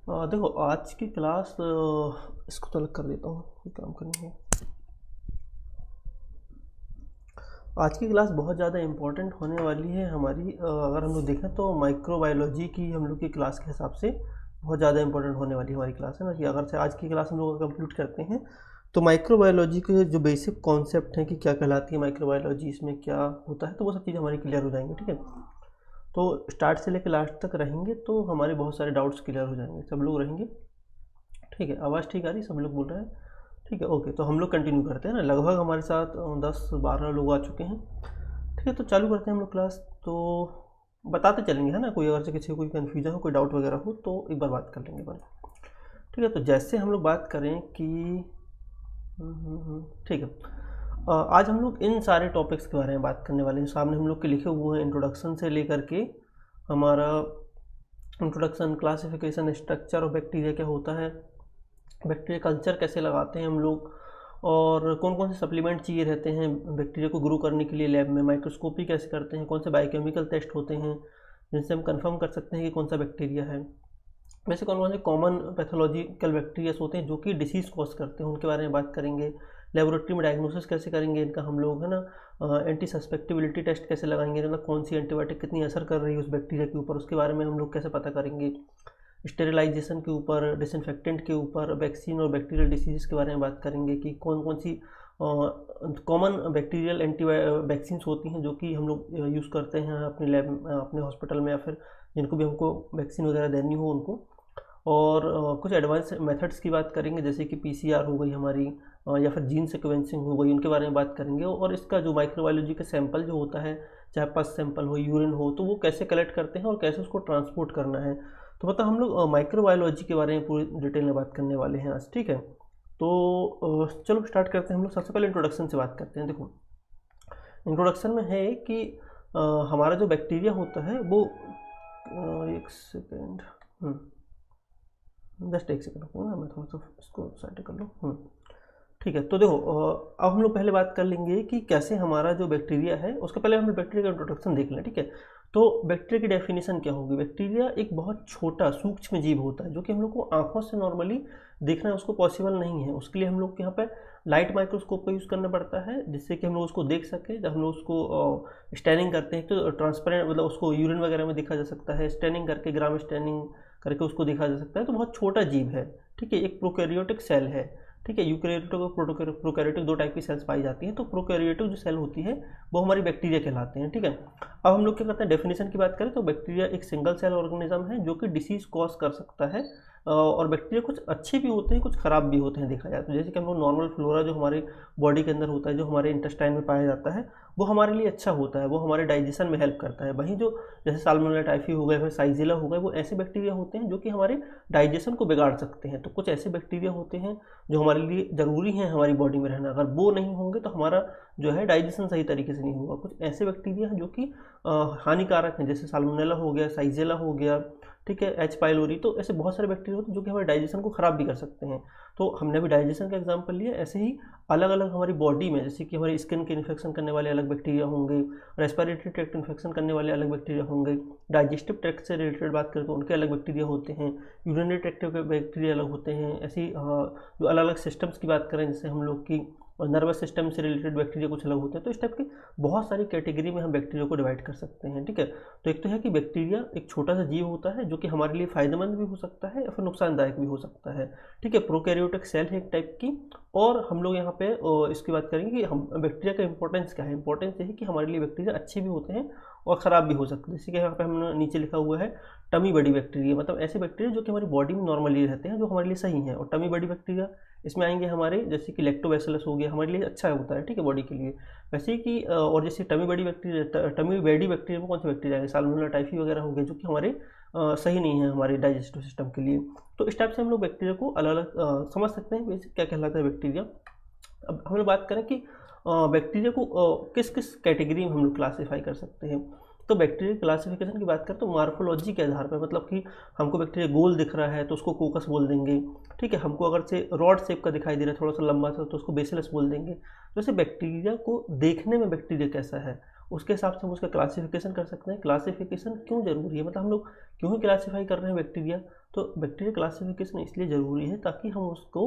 देखो आज की क्लास इसको तो अलग कर देता हूँ, कोई काम करनी है। आज की क्लास बहुत ज़्यादा इम्पोर्टेंट होने वाली है हमारी। अगर हम लोग देखें तो माइक्रोबायोलॉजी की हम लोग की क्लास के हिसाब से बहुत ज़्यादा इंपॉर्टेंट होने वाली हमारी क्लास है ना, कि अगर से आज की क्लास हम लोग कंप्लीट करते हैं तो माइक्रोबायोलॉजी के जो बेसिक कॉन्सेप्ट हैं कि क्या कहलाती है माइक्रोबायोलॉजी, इसमें क्या होता है, तो वो सब चीज़ें हमारी क्लियर हो जाएंगी। ठीक है, तो स्टार्ट से लेकर लास्ट तक रहेंगे तो हमारे बहुत सारे डाउट्स क्लियर हो जाएंगे, सब लोग रहेंगे। ठीक है, आवाज़ ठीक आ रही, सब लोग बोल रहे हैं? ठीक है, ओके, तो हम लोग कंटिन्यू करते हैं ना। लगभग हमारे साथ 10-12 लोग आ चुके हैं। ठीक है, तो चालू करते हैं हम लोग क्लास। तो बताते चलेंगे है ना, कोई अगर से किसी को कोई कन्फ्यूजन हो, कोई डाउट वगैरह हो तो एक बार बात कर लेंगे अपन। ठीक है, तो जैसे हम लोग बात करें कि ठीक है, आज हम लोग इन सारे टॉपिक्स के बारे में बात करने वाले हैं। सामने हम लोग के लिखे हुए हैं, इंट्रोडक्शन से लेकर के हमारा introduction, classification, structure of bacteria क्या होता है, बैक्टीरिया कल्चर कैसे लगाते हैं हम लोग, और कौन कौन से सप्लीमेंट चाहिए रहते हैं बैक्टीरिया को ग्रो करने के लिए लैब में, माइक्रोस्कोपी कैसे करते हैं, कौन से बायोकेमिकल टेस्ट होते हैं जिनसे हम कंफर्म कर सकते हैं कि कौन सा बैक्टीरिया है। वैसे कौन कौन से कॉमन पैथोलॉजिकल बैक्टीरियाज होते हैं जो कि डिसीज़ कॉज करते हैं, उनके बारे में बात करेंगे। लेबोरेटरी में डायग्नोसिस कैसे करेंगे इनका हम लोग, है ना। एंटी सस्पेक्टिबिलिटी टेस्ट कैसे लगाएंगे, मतलब कौन सी एंटीबायोटिक कितनी असर कर रही है उस बैक्टीरिया के ऊपर, उसके बारे में हम लोग कैसे पता करेंगे। स्टेरिलाइजेशन के ऊपर, डिसइंफेक्टेंट के ऊपर, वैक्सीन और बैक्टीरियल डिसीज़ के बारे में बात करेंगे कि कौन कौन सी कॉमन बैक्टीरियल एंटी वैक्सीन होती हैं जो कि हम लोग यूज़ करते हैं अपने लैब, अपने हॉस्पिटल में, या फिर जिनको भी हमको वैक्सीन वगैरह देनी हो उनको। और कुछ एडवांस मेथड्स की बात करेंगे, जैसे कि पीसीआर हो गई हमारी, या फिर जीन सिक्वेंसिंग हो गई, उनके बारे में बात करेंगे। और इसका जो माइक्रोबायोलॉजी का सैंपल जो होता है, चाहे पस सैंपल हो, यूरिन हो, तो वो कैसे कलेक्ट करते हैं और कैसे उसको ट्रांसपोर्ट करना है। तो मतलब हम लोग माइक्रोबायोलॉजी के बारे में पूरी डिटेल में बात करने वाले हैं आज। ठीक है, तो चलो स्टार्ट करते हैं हम लोग। सबसे पहले इंट्रोडक्शन से बात करते हैं। देखो, इंट्रोडक्शन में है कि हमारा जो बैक्टीरिया होता है वो एक सेकेंड, जस्ट एक सेकंड रुको ना, मैं थोड़ा सा इसको साइड कर लूँ। ठीक है, तो देखो, अब हम लोग पहले बात कर लेंगे कि कैसे हमारा जो बैक्टीरिया है, उसके पहले हम बैक्टीरिया का इंट्रोडक्शन देख लें। ठीक है, तो बैक्टीरिया की डेफिनेशन क्या होगी। बैक्टीरिया एक बहुत छोटा सूक्ष्म जीव होता है जो कि हम लोग को आंखों से नॉर्मली देखना उसको पॉसिबल नहीं है। उसके लिए हम लोग के यहाँ पे लाइट माइक्रोस्कोप का यूज़ करना पड़ता है, जिससे कि हम लोग उसको देख सकें। जब हम लोग उसको स्टैनिंग करते हैं तो ट्रांसपेरेंट, मतलब उसको यूरिन वगैरह में देखा जा सकता है, स्टैनिंग करके, ग्राम स्टैनिंग करके उसको देखा जा सकता है। तो बहुत छोटा जीव है। ठीक है, एक प्रोकैरियोटिक सेल है। ठीक है, यूकैरियोटिक और प्रोकैरियोटिक दो टाइप की सेल्स पाई जाती हैं। तो प्रोकैरियोटिक जो सेल होती है वो हमारी बैक्टीरिया कहलाते हैं। ठीक है, अब हम लोग क्या करते हैं, डेफिनेशन की बात करें तो बैक्टीरिया एक सिंगल सेल ऑर्गेनिज्म है जो कि डिसीज कॉज कर सकता है। और बैक्टीरिया कुछ अच्छे भी होते हैं, कुछ खराब भी होते हैं देखा जाए तो। जैसे कि हम लोग नॉर्मल फ्लोरा जो हमारे बॉडी के अंदर होता है, जो हमारे इंटेस्टाइन में पाया जाता है, वो हमारे लिए अच्छा होता है, वो हमारे डाइजेशन में हेल्प करता है। वहीं जो जैसे साल्मोनेला टाइफी हो गए, फिर साइजिला हो गए, वो ऐसे बैक्टीरिया होते हैं जो कि हमारे डाइजेशन को बिगाड़ सकते हैं। तो कुछ ऐसे बैक्टीरिया होते हैं जो हमारे लिए ज़रूरी हैं हमारी बॉडी में रहना, अगर वो नहीं होंगे तो हमारा जो है डाइजेशन सही तरीके से नहीं होगा। कुछ ऐसे बैक्टीरिया हैं जो कि हानिकारक हैं, जैसे साल्मोनेला हो गया, साइजिला हो गया, ठीक है, एच पाइलोरी। तो ऐसे बहुत सारे बैक्टीरिया होते हैं जो कि हमारे डाइजेशन को ख़राब भी कर सकते हैं। तो हमने अभी डाइजेशन का एग्जांपल लिया, ऐसे ही अलग अलग हमारी बॉडी में, जैसे कि हमारी स्किन के इन्फेक्शन करने वाले अलग बैक्टीरिया होंगे, रेस्पिरेटरी ट्रैक्ट इन्फेक्शन करने वाले अलग बैक्टीरिया होंगे, डाइजेस्टिव ट्रैक्ट से रिलेटेड बात करें तो उनके अलग बैक्टीरिया होते हैं, यूरिनरी ट्रैक्ट के बैक्टीरिया अलग होते हैं। ऐसी जो अलग अलग सिस्टम्स की बात करें, जैसे हम लोग की नर्वस सिस्टम से रिलेटेड बैक्टीरिया कुछ अलग होते हैं। तो इस टाइप की बहुत सारी कैटेगरी में हम बैक्टीरिया को डिवाइड कर सकते हैं। ठीक है, तो एक तो है कि बैक्टीरिया एक छोटा सा जीव होता है जो कि हमारे लिए फायदेमंद भी हो सकता है या फिर नुकसानदायक भी हो सकता है। ठीक है, प्रोकैरियोटिक सेल है एक टाइप की। और हम लोग यहाँ पे इसकी बात करेंगे कि हम बैक्टीरिया का इंपॉर्टेंस क्या है। इंपॉर्टेंस ये है कि हमारे लिए बैक्टीरिया अच्छे भी होते हैं और ख़राब भी हो सकते हैं। जैसे कि यहाँ पे हमने नीचे लिखा हुआ है टमी बड़ी बैक्टीरिया, मतलब ऐसे बैक्टीरिया जो कि हमारी बॉडी में नॉर्मली रहते हैं, जो हमारे लिए सही हैं। और टमी बड़ी बैक्टीरिया इसमें आएंगे हमारे, जैसे कि लैक्टोबैसिलस हो गया, हमारे लिए अच्छा होता है, ठीक है, बॉडी के लिए। वैसे ही कि और जैसे टमी बड़ी बैक्टीरिया, टमी बेडी बैक्टीरिया में कौन से बैक्टीरिया आएंगे, साल्मोनेला टाइफी वगैरह हो गए, जो कि हमारे सही नहीं है हमारे डाइजेस्टिव सिस्टम के लिए। तो इस टाइप से हम लोग बैक्टीरिया को अलग अलग समझ सकते हैं बेसिक क्या कहलाता है बैक्टीरिया। अब हम लोग बात करें कि बैक्टीरिया को किस किस कैटेगरी में हम लोग क्लासीफाई कर सकते हैं। तो बैक्टीरिया क्लासिफिकेशन की बात करें तो मार्फोलॉजी के आधार पर, मतलब कि हमको बैक्टीरिया गोल दिख रहा है तो उसको कोकस बोल देंगे। ठीक है, हमको अगर से रॉड शेप का दिखाई दे रहा है थोड़ा सा लंबा सा, तो उसको बेसिलस बोल देंगे। तो ऐसे बैक्टीरिया को देखने में बैक्टीरिया कैसा है उसके हिसाब से हम उसका क्लासिफिकेशन कर सकते हैं। क्लासिफिकेशन क्यों जरूरी है, मतलब हम लोग क्यों क्लासीफाई कर रहे हैं बैक्टीरिया? तो बैक्टीरिया क्लासिफिकेशन इसलिए ज़रूरी है ताकि हम उसको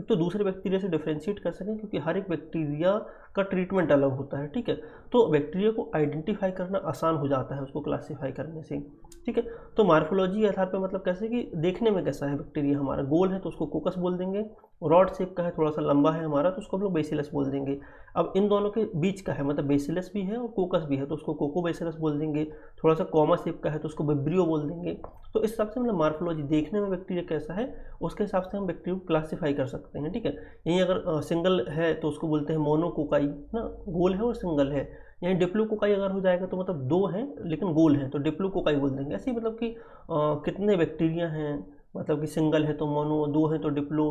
एक तो दूसरे बैक्टीरिया से डिफ्रेंशिएट कर सकें, क्योंकि हर एक बैक्टीरिया का ट्रीटमेंट अलग होता है, ठीक है। तो बैक्टीरिया को आइडेंटिफाई करना आसान हो जाता है उसको क्लासीफाई करने से, ठीक है। तो मार्फोलॉजी के आधार पर मतलब कैसे कि देखने में कैसा है बैक्टीरिया, हमारा गोल है तो उसको कोकस बोल देंगे, रॉड शेप का है, थोड़ा सा लंबा है हमारा, तो उसको हम लोग बेसिलस बोल देंगे। अब इन दोनों के बीच का है, मतलब बेसिलस भी है और कोकस भी है, तो उसको कोको बेसिलस बोल देंगे। थोड़ा सा कॉमा शेप का है तो उसको विब्रियो बोल देंगे। तो इस हिसाब से मतलब मार्फोलॉजी देखने में बैक्टीरिया कैसा है उसके हिसाब से हम बैक्टीरिया को क्लासीफाई कर सकते हैं, ठीक है। यहीं अगर सिंगल है तो उसको बोलते हैं मोनोकोकाई ना, गोल है और सिंगल है। यहीं डिप्लोकोकाई अगर हो जाएगा तो मतलब दो हैं लेकिन गोल हैं तो डिप्लोकोकाई बोल देंगे। ऐसे ही मतलब कि कितने बैक्टीरिया हैं, मतलब कि सिंगल है तो मोनो, दो है तो डिप्लो,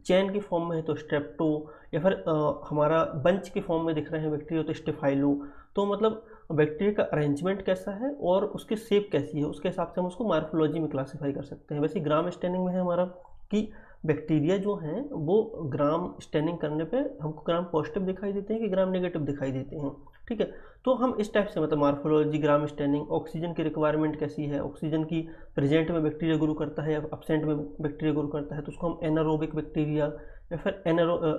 चैन की फॉर्म में है तो स्ट्रेप्टो, या फिर हमारा बंच के फॉर्म में दिख रहे हैं बैक्टीरिया तो स्टेफाइलो। तो मतलब बैक्टीरिया का अरेंजमेंट कैसा है और उसकी शेप कैसी है उसके हिसाब से हम उसको मार्फोलॉजी में क्लासीफाई कर सकते हैं। वैसे ग्राम स्टैंडिंग में है हमारा कि बैक्टीरिया जो हैं वो ग्राम स्टैंडिंग करने पे हमको ग्राम पॉजिटिव दिखाई देते हैं कि ग्राम नेगेटिव दिखाई देते हैं, ठीक है। तो हम इस टाइप से मतलब मार्फोलॉजी, ग्राम स्टैंडिंग, ऑक्सीजन की रिक्वायरमेंट कैसी है, ऑक्सीजन की प्रेजेंट में बैक्टीरिया ग्रो करता है या एब्सेंट में बैक्टीरिया ग्रो करता है तो उसको हम एनारोबिक बैक्टीरिया या फिर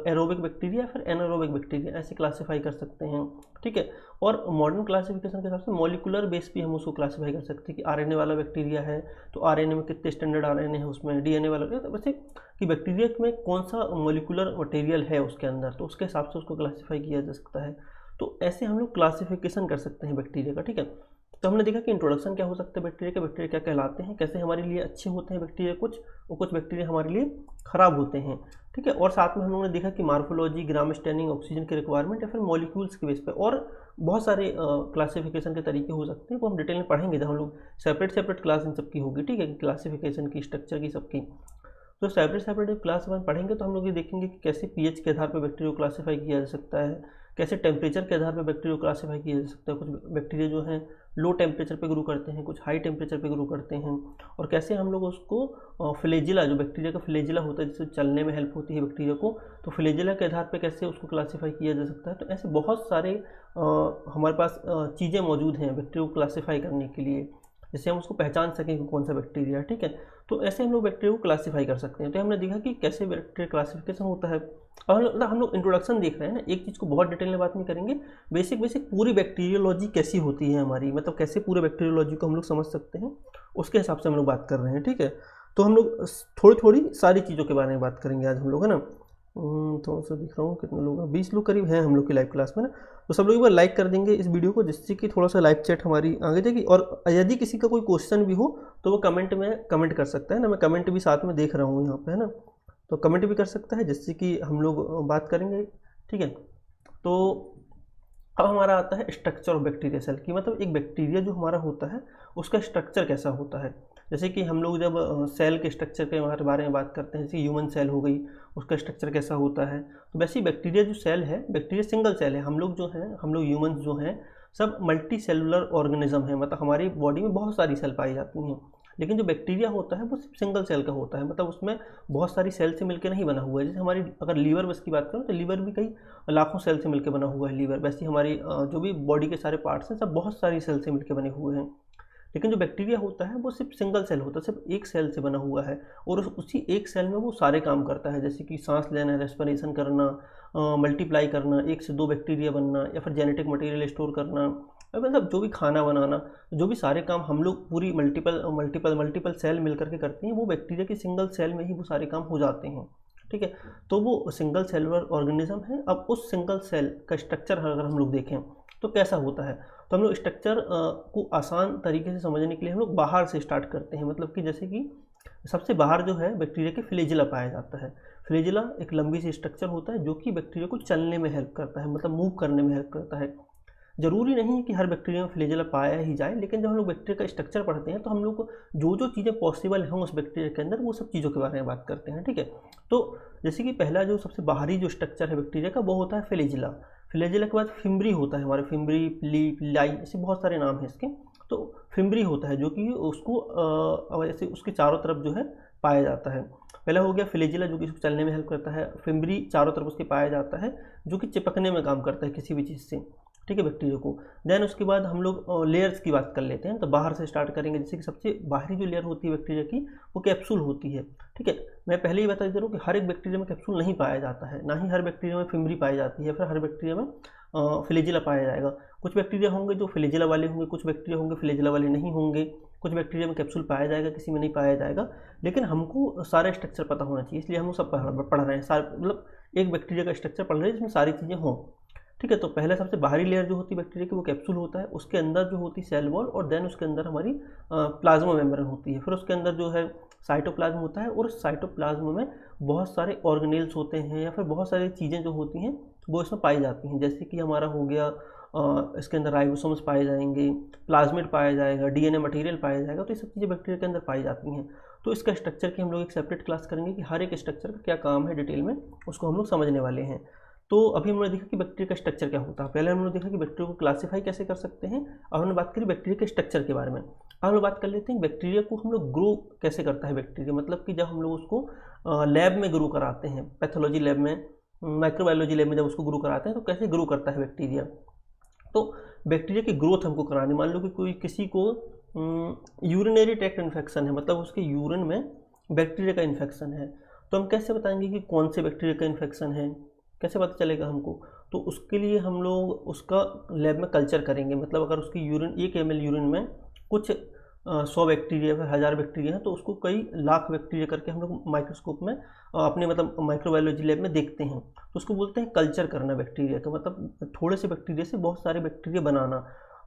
एरोबिक बैक्टीरिया या फिर एनारोबिक बैक्टीरिया ऐसे क्लासीफाई कर सकते हैं, ठीक है। और मॉडर्न क्लासिफिकेशन के हिसाब से मॉलिकुलर बेस भी हम उसको क्लासीफाई कर सकते हैं कि आरएनए वाला बैक्टीरिया है तो आरएनए में कितने स्टैंडर्ड आरएनए है उसमें, डीएनए वाला, तो वैसे कि बैक्टीरिया में कौन सा मॉलिकुलर मटेरियल है उसके अंदर, तो उसके हिसाब से उसको क्लासीफाई किया जा सकता है। तो ऐसे हम लोग क्लासिफिकेशन कर सकते हैं बैक्टीरिया का, ठीक है। तो हमने देखा कि इंट्रोडक्शन क्या हो सकता है बैक्टीरिया के, बैक्टीरिया क्या कहलाते हैं, कैसे हमारे लिए अच्छे होते हैं बैक्टीरिया कुछ, और कुछ बैक्टीरिया हमारे लिए खराब होते हैं, ठीक है। और साथ में हम लोगों ने देखा कि मार्फोलॉजी, ग्राम स्टैंडिंग, ऑक्सीजन की रिक्वायरमेंट या फिर मॉलिक्यूल्स के बेस पे और बहुत सारे क्लासिफिकेशन के तरीके हो सकते हैं, वो हम डिटेल में पढ़ेंगे जब हम लोग सेपरेट क्लास इन सबकी होगी, ठीक है, क्लासिफिकेशन की, स्ट्रक्चर की, सबकी। तो सेपरेट क्लास में पढ़ेंगे तो हम लोग ये देखेंगे कि कैसे पीएच के आधार पर बैक्टीरिया को क्लासीफाई किया जा सकता है, कैसे टेम्परेचर के आधार पर बैक्टीरिया को क्लासीफाई किया जा सकता है। कुछ बैक्टीरिया जो हैं लो टेम्परेचर पे ग्रो करते हैं, कुछ हाई टेम्परेचर पे ग्रो करते हैं, और कैसे हम लोग उसको फ्लेजिला, जो बैक्टीरिया का फ्लेजिला होता है जिससे चलने में हेल्प होती है बैक्टीरिया को, तो फ्लेजिला के आधार पे कैसे उसको क्लासीफाई किया जा सकता है। तो ऐसे बहुत सारे हमारे पास चीज़ें मौजूद हैं बैक्टीरिया को क्लासीफाई करने के लिए, जिससे हम उसको पहचान सकें कि कौन सा बैक्टीरिया है, ठीक है। तो ऐसे हम लोग बैक्टीरिया को क्लासीफाई कर सकते हैं। तो हमने देखा कि कैसे बैक्टीरिया क्लासिफिकेशन होता है। और हम लोग इंट्रोडक्शन देख रहे हैं ना, एक चीज़ को बहुत डिटेल में बात नहीं करेंगे, बेसिक पूरी बैक्टीरियोलॉजी कैसी होती है हमारी, मतलब कैसे पूरे बैक्टीरियोलॉजी को हम लोग समझ सकते हैं, उसके हिसाब से हम लोग बात कर रहे हैं, ठीक है। तो हम लोग थोड़ी सारी चीज़ों के बारे में बात करेंगे आज हम लोग, है ना। तो से दिख रहा हूँ कितने लोग हैं, 20 लोग करीब हैं हम लोग की लाइव क्लास में ना। तो सब लोग एक बार लाइक कर देंगे इस वीडियो को, जिससे कि थोड़ा सा लाइव चैट हमारी आगे जाएगी। और यदि किसी का कोई क्वेश्चन भी हो तो वो कमेंट में कमेंट कर सकता है ना, मैं कमेंट भी साथ में देख रहा हूँ यहाँ पे, है ना। तो कमेंट भी कर सकता है जिससे कि हम लोग बात करेंगे, ठीक है। तो अब हमारा आता है स्ट्रक्चर ऑफ बैक्टीरिया सेल की, मतलब एक बैक्टीरिया जो हमारा होता है उसका स्ट्रक्चर कैसा होता है। जैसे कि हम लोग जब सेल के स्ट्रक्चर के बारे में बात करते हैं, जैसे ह्यूमन सेल हो गई, उसका स्ट्रक्चर कैसा होता है। तो वैसे ही बैक्टीरिया जो सेल है, बैक्टीरिया सिंगल सेल है। हम लोग ह्यूमन्स जो हैं सब मल्टी सेलुलर ऑर्गेनिज्म है, मतलब हमारी बॉडी में बहुत सारी सेल पाई जाती हैं। लेकिन जो बैक्टीरिया होता है वो सिर्फ सिंगल सेल का होता है, मतलब उसमें बहुत सारी सेल से मिलकर नहीं बना हुआ है। जैसे हमारी अगर लीवर बस की बात करूँ तो लीवर भी कई लाखों सेल से मिलकर बना हुआ है लीवर, वैसे हमारी जो भी बॉडी के सारे पार्ट्स हैं सब बहुत सारी सेल से मिलकर बने हुए हैं। लेकिन जो बैक्टीरिया होता है वो सिर्फ सिंगल सेल होता है, सिर्फ एक सेल से बना हुआ है, और उसी एक सेल में वो सारे काम करता है, जैसे कि सांस लेना, रेस्पिरेशन करना, मल्टीप्लाई करना, एक से दो बैक्टीरिया बनना, या फिर जेनेटिक स्टोर करना, मतलब जो भी खाना बनाना, जो भी सारे काम हम लोग पूरी मल्टीपल सेल मिलकर के करते हैं, वो बैक्टीरिया की सिंगल सेल में ही वो सारे काम हो जाते हैं, ठीक है। तो वो सिंगल सेलुलर ऑर्गेनिज्म है। अब उस सिंगल सेल का स्ट्रक्चर अगर हम लोग देखें तो कैसा होता है, तो हम लोग स्ट्रक्चर को आसान तरीके से समझने के लिए हम लोग बाहर से स्टार्ट करते हैं। मतलब कि जैसे कि सबसे बाहर जो है बैक्टीरिया के फ्लेजिला पाया जाता है। फ्लेजिला एक लंबी सी स्ट्रक्चर होता है जो कि बैक्टीरिया को चलने में हेल्प करता है, मतलब मूव करने में हेल्प करता है। जरूरी नहीं है कि हर बैक्टीरिया में फ्लेजिला पाया ही जाए, लेकिन जब हम लोग बैक्टीरिया का स्ट्रक्चर पढ़ते हैं तो हम लोग को जो चीज़ें पॉसिबल हैं उस बैक्टीरिया के अंदर, वो सब चीज़ों के बारे में बात करते हैं, ठीक है। तो जैसे कि पहला जो सबसे बाहरी जो स्ट्रक्चर है बैक्टीरिया का वो होता है फ्लेजिला। फ्लेजिला के बाद फिम्ब्री होता है, हमारे फिम्ब्री, प्ली, पिलाई, ऐसे बहुत सारे नाम हैं इसके। तो फिम्ब्री होता है जो कि उसको ऐसे उसके चारों तरफ जो है पाया जाता है। पहला हो गया फ्लेजिला जो कि चलने में हेल्प करता है। फिम्ब्री चारों तरफ उसके पाया जाता है जो कि चिपकने में काम करता है किसी भी चीज़ से, ठीक है, बैक्टीरिया को। देन उसके बाद हम लोग लेयर्स की बात कर लेते हैं। तो बाहर से स्टार्ट करेंगे, जैसे कि सबसे बाहरी जो लेयर होती है बैक्टीरिया की वो कैप्सूल होती है, ठीक है। मैं पहले ही बता दे रहा हूँ कि हर एक बैक्टीरिया में कैप्सूल नहीं पाया जाता है, ना ही हर बैक्टीरिया में फिमरी पाई जाती है, फिर हर बैक्टीरिया में फ्लैजेला पाया जाएगा। कुछ बैक्टीरिया होंगे जो फ्लैजेला वाले होंगे, कुछ बैक्टीरिया होंगे फ्लैजेला वाले नहीं होंगे, कुछ बैक्टीरिया में कैप्सूल पाया जाएगा, किसी में नहीं पाया जाएगा। लेकिन हमको सारा स्ट्रक्चर पता होना चाहिए, इसलिए हम सब पढ़ रहे हैं। सारे मतलब एक बैक्टीरिया का स्ट्रक्चर पढ़ रहे हैं जिसमें सारी चीज़ें हों, ठीक है। तो पहले सबसे बाहरी लेयर जो होती है बैक्टीरिया की वो कैप्सूल होता है, उसके अंदर जो होती है सेल वॉल, और देन उसके अंदर हमारी प्लाज्मा मेम्ब्रेन होती है। फिर उसके अंदर जो है साइटोप्लाज्म होता है, और साइटोप्लाज्म में बहुत सारे ऑर्गेनेल्स होते हैं, या फिर बहुत सारी चीज़ें जो होती हैं वो इसमें पाई जाती हैं। जैसे कि हमारा हो गया इसके अंदर राइबोसोम्स पाए जाएंगे, प्लाज्मिड पाया जाएगा, डीएनए मटेरियल पाया जाएगा। तो ये सब चीज़ें बैक्टीरिया के अंदर पाई जाती हैं। तो इसका स्ट्रक्चर की हम लोग एक सेपरेट क्लास करेंगे कि हर एक स्ट्रक्चर का क्या काम है डिटेल में, उसको हम लोग समझने वाले हैं। तो अभी हमने देखा कि बैक्टीरिया का स्ट्रक्चर क्या होता है। पहले हमने देखा कि बैक्टीरिया को क्लासीफाई कैसे कर सकते हैं, और हमने बात करी बैक्टीरिया के स्ट्रक्चर के बारे में। अब हम लोग बात कर लेते हैं बैक्टीरिया को हम लोग ग्रो कैसे करता है बैक्टीरिया। मतलब कि जब हम लोग उसको लैब में ग्रो कराते हैं, पैथोलॉजी लैब में, माइक्रोबायोलॉजी लैब में जब उसको ग्रो कराते हैं तो कैसे ग्रो करता है बैक्टीरिया। तो बैक्टीरिया की ग्रोथ हमको करानी, मान लो कि कोई किसी को यूरिनरी ट्रैक्ट इन्फेक्शन है, मतलब उसके यूरिन में बैक्टीरिया का इन्फेक्शन है, तो हम कैसे बताएंगे कि कौन से बैक्टीरिया का इन्फेक्शन है, कैसे पता चलेगा हमको। तो उसके लिए हम लोग उसका लैब में कल्चर करेंगे। मतलब अगर उसकी यूरिन 1 ml यूरिन में कुछ 100 बैक्टीरिया फिर 1000 बैक्टीरिया है, तो उसको कई लाख बैक्टीरिया करके हम लोग माइक्रोस्कोप में अपने मतलब माइक्रोबायोलॉजी लैब में देखते हैं। तो उसको बोलते हैं कल्चर करना बैक्टीरिया का, मतलब थोड़े से बैक्टीरिया से बहुत सारे बैक्टीरिया बनाना।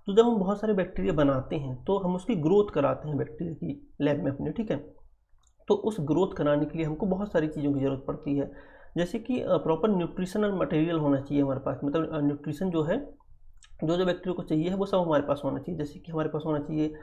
तो जब हम बहुत सारे बैक्टीरिया बनाते हैं तो हम उसकी ग्रोथ कराते हैं बैक्टीरिया की लैब में अपने, ठीक है। तो उस ग्रोथ कराने के लिए हमको बहुत सारी चीज़ों की ज़रूरत पड़ती है, जैसे कि प्रॉपर न्यूट्रिशनल मटेरियल होना चाहिए हमारे पास। मतलब न्यूट्रिशन जो है, जो जो बैक्टीरिया को चाहिए है वो सब हमारे पास होना चाहिए। जैसे कि हमारे पास होना चाहिए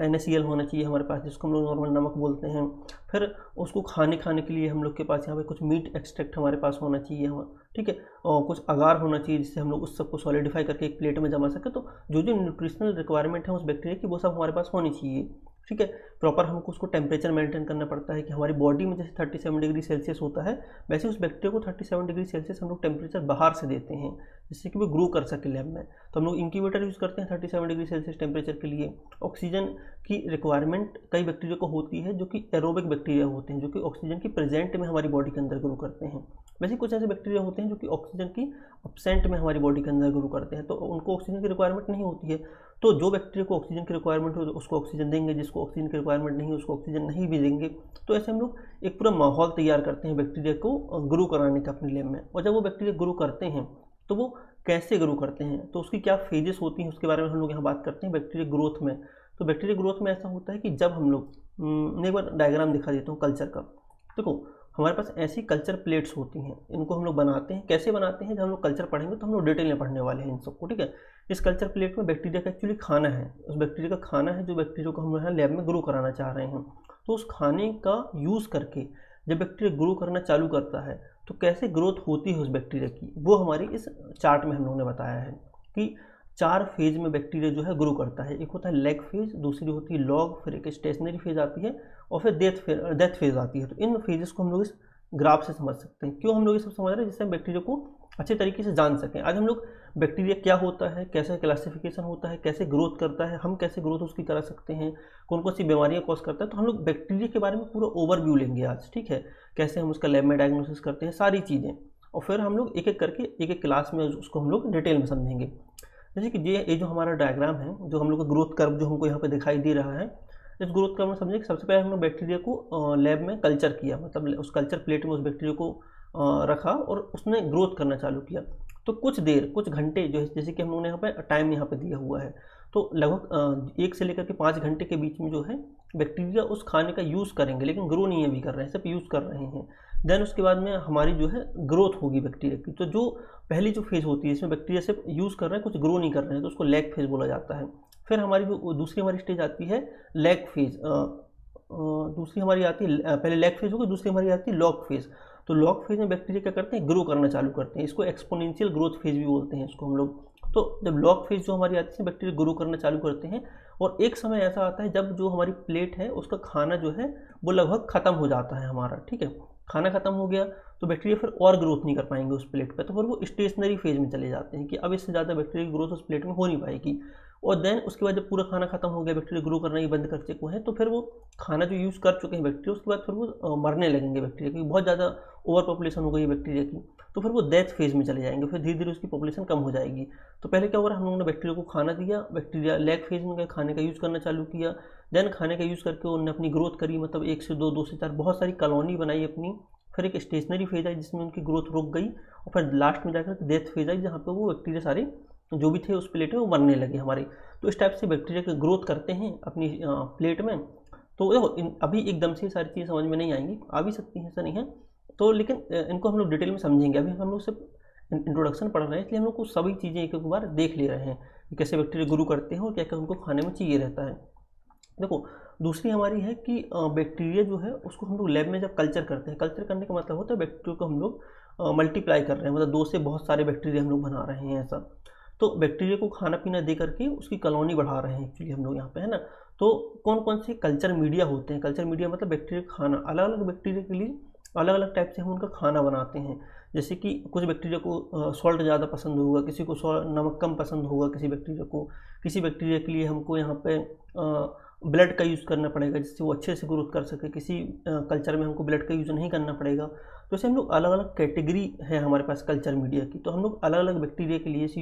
NaCl होना चाहिए हमारे पास, जिसको हम लोग नॉर्मल नमक बोलते हैं। फिर उसको खाने के लिए हम लोग के पास यहाँ पे कुछ मीट एक्सट्रैक्ट हमारे पास होना चाहिए, ठीक है। और कुछ अगार होना चाहिए जिससे हम लोग उस सबको सॉलिडिफाई करके एक प्लेट में जमा सके। तो जो जो न्यूट्रिशनल रिक्वायरमेंट है उस बैक्टीरिया की वो सब हमारे पास होनी चाहिए, ठीक है। प्रॉपर हमको उसको टेम्परेचर मेंटेन करना पड़ता है कि हमारी बॉडी में जैसे 37 डिग्री सेल्सियस होता है, वैसे उस बैक्टीरिया को 37 डिग्री सेल्सियस हम लोग टेम्परेचर बाहर से देते हैं, जिससे कि वो ग्रो कर सके लैब में। तो हम लोग इंक्यूबेटर यूज़ करते हैं 37 डिग्री सेल्सियस टेम्परेचर के लिए। ऑक्सीजन की रिक्वायरमेंट कई बैक्टीरिया को होती है जो कि एरोबिक बैक्टीरिया होते हैं, जो कि ऑक्सीजन की प्रेजेंट में हमारी बॉडी के अंदर ग्रो करते हैं। वैसे कुछ ऐसे बैक्टीरिया होते हैं जो कि ऑक्सीजन की एब्सेंट में हमारी बॉडी के अंदर ग्रो करते हैं, तो उनको ऑक्सीजन की रिक्वायरमेंट नहीं होती है। तो जो बैक्टीरिया को ऑक्सीजन की रिक्वायरमेंट हो उसको ऑक्सीजन देंगे, जिसको ऑक्सीजन की रिक्वायरमेंट नहीं है उसको ऑक्सीजन नहीं भी देंगे। तो ऐसे हम लोग एक पूरा माहौल तैयार करते हैं बैक्टीरिया को ग्रो कराने का अपने लैब में। और जब वो बैक्टीरिया ग्रो करते हैं तो वो कैसे ग्रो करते हैं, तो उसकी क्या फेजेस होती हैं उसके बारे में हम लोग यहाँ बात करते हैं बैक्टीरिया ग्रोथ में। तो बैक्टीरिया ग्रोथ में ऐसा होता है कि जब हम लोग, मैं एक बार डायग्राम दिखा देता हूँ कल्चर का। देखो हमारे पास ऐसी कल्चर प्लेट्स होती हैं, इनको हम लोग बनाते हैं। कैसे बनाते हैं, जब हम लोग कल्चर पढ़ेंगे तो हम लोग डिटेल में पढ़ने वाले हैं इन सबको, ठीक है। इस कल्चर प्लेट में बैक्टीरिया का एक्चुअली खाना है, उस बैक्टीरिया का खाना है जो बैक्टीरिया को हम यहाँ लैब में ग्रो कराना चाह रहे हैं। तो उस खाने का यूज़ करके जब बैक्टीरिया ग्रो करना चालू करता है तो कैसे ग्रोथ होती है उस बैक्टीरिया की, वो हमारी इस चार्ट में हम लोगों ने बताया है कि 4 फेज में बैक्टीरिया जो है ग्रो करता है। एक होता है लैग फेज, दूसरी होती है लॉग, फिर एक स्टेशनरी फेज आती है, और फिर डेथ फेज आती है। तो इन फेजेस को हम लोग इस ग्राफ से समझ सकते हैं। क्यों हम लोग ये सब समझ रहे हैं, जिससे हम बैक्टीरिया को अच्छे तरीके से जान सकें। आज हम लोग बैक्टीरिया क्या होता है, कैसे क्लासिफिकेशन होता है, कैसे ग्रोथ करता है, हम कैसे ग्रोथ उसकी करा सकते हैं, कौन कौन सी बीमारियां कॉज करता है, तो हम लोग बैक्टीरिया के बारे में पूरा ओवरव्यू लेंगे आज, ठीक है। कैसे हम उसका लैब में डायग्नोसिस करते हैं, सारी चीज़ें, और फिर हम लोग एक एक करके एक एक क्लास में उसको हम लोग डिटेल में समझेंगे। जैसे कि ये जो हमारा डायग्राम है, जो हम लोग का ग्रोथ कर्व जो हमको यहाँ पे दिखाई दे रहा है, इस ग्रोथ कर्व में समझे कि सबसे पहले हमने बैक्टीरिया को लैब में कल्चर किया, मतलब उस कल्चर प्लेट में उस बैक्टीरिया को रखा और उसने ग्रोथ करना चालू किया। तो कुछ देर, कुछ घंटे जो है, जैसे कि हम लोगों ने यहाँ पे टाइम यहाँ पे दिया हुआ है, तो लगभग 1 से लेकर के 5 घंटे के बीच में जो है बैक्टीरिया उस खाने का यूज़ करेंगे, लेकिन ग्रो नहीं अभी कर रहे हैं, सिर्फ यूज़ कर रहे हैं। देन उसके बाद में हमारी जो है ग्रोथ होगी बैक्टीरिया की। तो जो पहली जो फेज़ होती है इसमें बैक्टीरिया सिर्फ यूज़ कर रहे हैं, कुछ ग्रो नहीं कर रहे हैं, तो उसको लैग फेज़ बोला जाता है। फिर हमारी जो दूसरी हमारी स्टेज आती है लैग फेज़, दूसरी हमारी आती है, पहले लैग फेज़ होगी, दूसरी हमारी आती है लॉग फेज़। तो लॉग फेज़ में बैक्टीरिया क्या करते हैं, ग्रो करना चालू करते हैं। इसको एक्सपोनेंशियल ग्रोथ फेज़ भी बोलते हैं इसको हम लोग। तो जब लॉग फेज़ जो हमारी आती है बैक्टीरिया ग्रो करना चालू करते हैं, और एक समय ऐसा आता है जब जो हमारी प्लेट है उसका खाना जो है वो लगभग ख़त्म हो जाता है हमारा, ठीक है। खाना खत्म हो गया तो बैक्टीरिया फिर और ग्रोथ नहीं कर पाएंगे उस प्लेट पे, तो फिर वो स्टेशनरी फेज में चले जाते हैं कि अब इससे ज़्यादा बैक्टीरिया की ग्रोथ उस प्लेट में हो नहीं पाएगी। और देन उसके बाद जब पूरा खाना खत्म हो गया, बैक्टीरिया ग्रो करना ही बंद कर चुके हैं, तो फिर वो खाना जो यूज़ कर चुके हैं बैक्टीरिया, उसके बाद फिर वो मरने लगेंगे बैक्टीरिया, क्योंकि बहुत ज़्यादा ओवर पॉपुलेशन हो गई है बैक्टीरिया की, तो फिर वो डेथ फेज में चले जाएंगे, फिर धीरे धीरे उसकी पॉपुलेशन कम हो जाएगी। तो पहले क्या हो रहा है, हम लोगों ने बैक्टीरिया को खाना दिया, बैक्टीरिया लैग फेज में गए, खाने का यूज़ करना चालू किया, देन खाने का यूज़ करके उन्होंने अपनी ग्रोथ करी, मतलब 1 से 2, 2 से 4 बहुत सारी कॉलोनी बनाई अपनी, फिर एक स्टेशनरी फेज आई जिसमें उनकी ग्रोथ रुक गई, और फिर लास्ट में जाकर डेथ फेज आई जहाँ पे वो बैक्टीरिया सारे जो भी थे उस प्लेट में वो मरने लगे हमारे। तो इस टाइप से बैक्टीरिया की ग्रोथ करते हैं अपनी प्लेट में। तो देखो अभी एकदम से सारी चीज़ें समझ में नहीं आएंगी, आ भी सकती हैं, ऐसा नहीं है, तो लेकिन इनको हम लोग डिटेल में समझेंगे। अभी हम लोग सिर्फ इंट्रोडक्शन पढ़ रहे हैं, इसलिए हम लोग को सभी चीज़ें एक एक बार देख ले रहे हैं कि कैसे बैक्टीरिया ग्रो करते हैं और क्या क्या उनको खाने में चाहिए रहता है। देखो दूसरी हमारी है कि बैक्टीरिया जो है उसको हम लोग लैब में जब कल्चर करते हैं, कल्चर करने का मतलब होता है बैक्टीरिया को हम लोग मल्टीप्लाई कर रहे हैं, मतलब 2 से बहुत सारे बैक्टीरिया हम लोग बना रहे हैं ऐसा। तो बैक्टीरिया को खाना पीना दे करके उसकी कॉलोनी बढ़ा रहे हैं एक्चुअली हम लोग यहाँ पे, है ना। तो कौन कौन से कल्चर मीडिया होते हैं, कल्चर मीडिया मतलब बैक्टीरिया खाना, अलग अलग बैक्टीरिया के लिए अलग अलग टाइप से हम उनका खाना बनाते हैं। जैसे कि कुछ बैक्टीरिया को सॉल्ट ज़्यादा पसंद होगा, किसी को नमक कम पसंद होगा, किसी बैक्टीरिया को, किसी बैक्टीरिया के लिए हमको यहाँ पे ब्लड का यूज़ करना पड़ेगा जिससे वो अच्छे से ग्रोथ कर सके, किसी कल्चर में हमको ब्लड का यूज़ नहीं करना पड़ेगा। तो ऐसे हम लोग अलग अलग कैटेगरी है हमारे पास कल्चर मीडिया की, तो हम लोग अलग अलग बैक्टीरिया के लिए, जैसे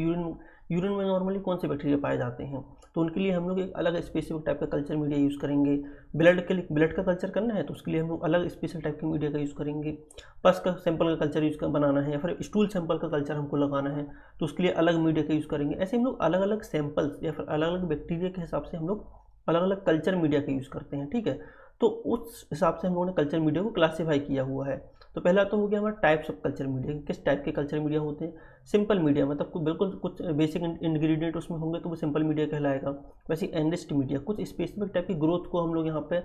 यूरिन में नॉर्मली कौन से बैक्टीरिया पाए जाते हैं, तो उनके लिए हम लोग एक अलग स्पेसिफिक टाइप का कल्चर मीडिया यूज़ करेंगे। ब्लड के लिए, ब्लड का कल्चर करना है तो उसके लिए हम लोग अलग स्पेशल टाइप के मीडिया का यूज़ करेंगे। पस का सैंपल का कल्चर बनाना है, या फिर स्टूल सैंपल का कल्चर हमको लगाना है तो उसके लिए अलग मीडिया का यूज़ करेंगे। ऐसे हम लोग अलग अलग सैंपल्स या फिर अलग अलग बैक्टीरिया के हिसाब से हम लोग अलग अलग कल्चर मीडिया का यूज़ करते हैं, ठीक है। तो उस हिसाब से हम लोगों ने कल्चर मीडिया को क्लासीफाई किया हुआ है। तो पहला तो हो गया हमारा टाइप्स ऑफ कल्चर मीडिया, किस टाइप के कल्चर मीडिया होते हैं। सिंपल मीडिया मतलब बिल्कुल कुछ बेसिक इंग्रेडिएंट उसमें होंगे तो वो सिंपल मीडिया कहलाएगा। वैसे एनरिच्ड मीडिया, कुछ स्पेसिफिक टाइप की ग्रोथ को हम लोग यहाँ पे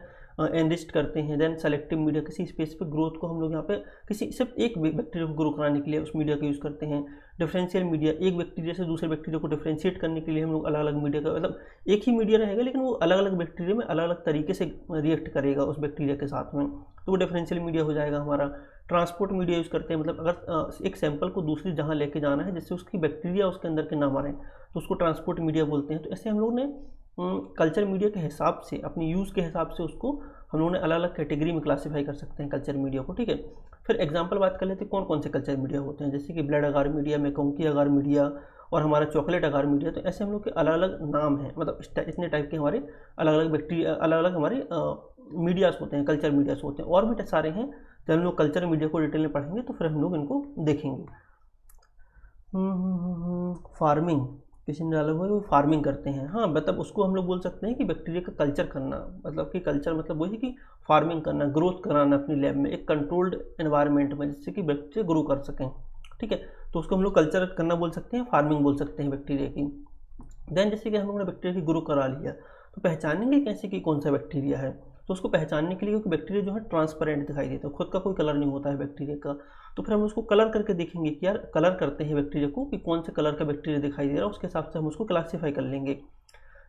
एनरिच्ड करते हैं। देन सेलेक्टिव मीडिया, किसी स्पेसिफिक ग्रोथ को हम लोग यहाँ पे किसी सिर्फ एक बैक्टीरिया को ग्रो कराने के लिए उस मीडिया का यूज़ करते हैं। डिफरेंशियल मीडिया, एक बैक्टीरिया से दूसरे बैक्टीरिया को डिफरेंशिएट करने के लिए हम लोग अलग अलग मीडिया का, मतलब एक ही मीडिया रहेगा लेकिन वो अलग अलग बैक्टीरिया में अलग अलग तरीके से रिएक्ट करेगा उस बैक्टीरिया के साथ में, तो वो डिफरेंशियल मीडिया हो जाएगा हमारा। ट्रांसपोर्ट मीडिया यूज़ करते हैं, मतलब अगर एक सैंपल को दूसरी जगह लेके जाना है जिससे उसकी बैक्टीरिया उसके अंदर के ना मारें तो उसको ट्रांसपोर्ट मीडिया बोलते हैं। तो ऐसे हम लोग ने कल्चर मीडिया के हिसाब से, अपनी यूज़ के हिसाब से उसको हम लोगों ने अलग अलग कैटेगरी में क्लासीफाई कर सकते हैं कल्चर मीडिया को, ठीक है। फिर एग्जांपल बात कर लेते हैं कौन कौन से कल्चर मीडिया होते हैं, जैसे कि ब्लड अगार मीडिया, मैकोंकी अगार मीडिया और हमारा चॉकलेट अगार मीडिया। तो ऐसे हम लोग के अलग अलग नाम हैं, मतलब इतने टाइप के हमारे अलग अलग बैक्टीरिया, अलग अलग हमारे मीडियाज़ होते हैं, कल्चर मीडियाज़ होते हैं। और भी सारे हैं, जब हम लोग कल्चर मीडिया को डिटेल में पढ़ेंगे तो फिर हम लोग इनको देखेंगे। फार्मिंग, किसी ने डाला हुआ है वो फार्मिंग करते हैं, हाँ मतलब उसको हम लोग बोल सकते हैं कि बैक्टीरिया का कल्चर करना, मतलब कि कल्चर मतलब वही कि फार्मिंग करना, ग्रोथ कराना अपनी लैब में एक कंट्रोल्ड एनवायरनमेंट में, जिससे कि बैक्टीरिया ग्रो कर सकें, ठीक है। तो उसको हम लोग कल्चर करना बोल सकते हैं, फार्मिंग बोल सकते हैं बैक्टीरिया की। देन जैसे कि हम लोगों ने बैक्टीरिया की ग्रो करा लिया तो पहचानेंगे कैसे कि कौन सा बैक्टीरिया है, तो उसको पहचानने के लिए, क्योंकि बैक्टीरिया जो है ट्रांसपेरेंट दिखाई देता है, खुद का कोई कलर नहीं होता है बैक्टीरिया का, तो फिर हम उसको कलर करके देखेंगे कि यार कलर करते हैं बैक्टीरिया को कि कौन से कलर का बैक्टीरिया दिखाई दे रहा है, उसके हिसाब से हम उसको क्लासीफाई कर लेंगे।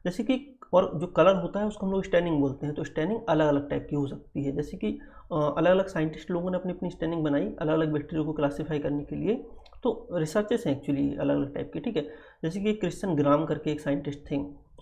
जैसे कि और जो कलर होता है उसको हम लोग स्टैनिंग बोलते हैं, तो स्टैनिंग अलग अलग टाइप की हो सकती है। जैसे कि अलग अलग साइंटिस्ट लोगों ने अपनी अपनी स्टैनिंग बनाई अलग अलग बैक्टीरिया को क्लासीफाई करने के लिए, तो रिसर्चेस हैं एक्चुअली अलग अलग टाइप के, ठीक है। जैसे कि क्रिश्चियन ग्राम करके एक साइंटिस्ट थे,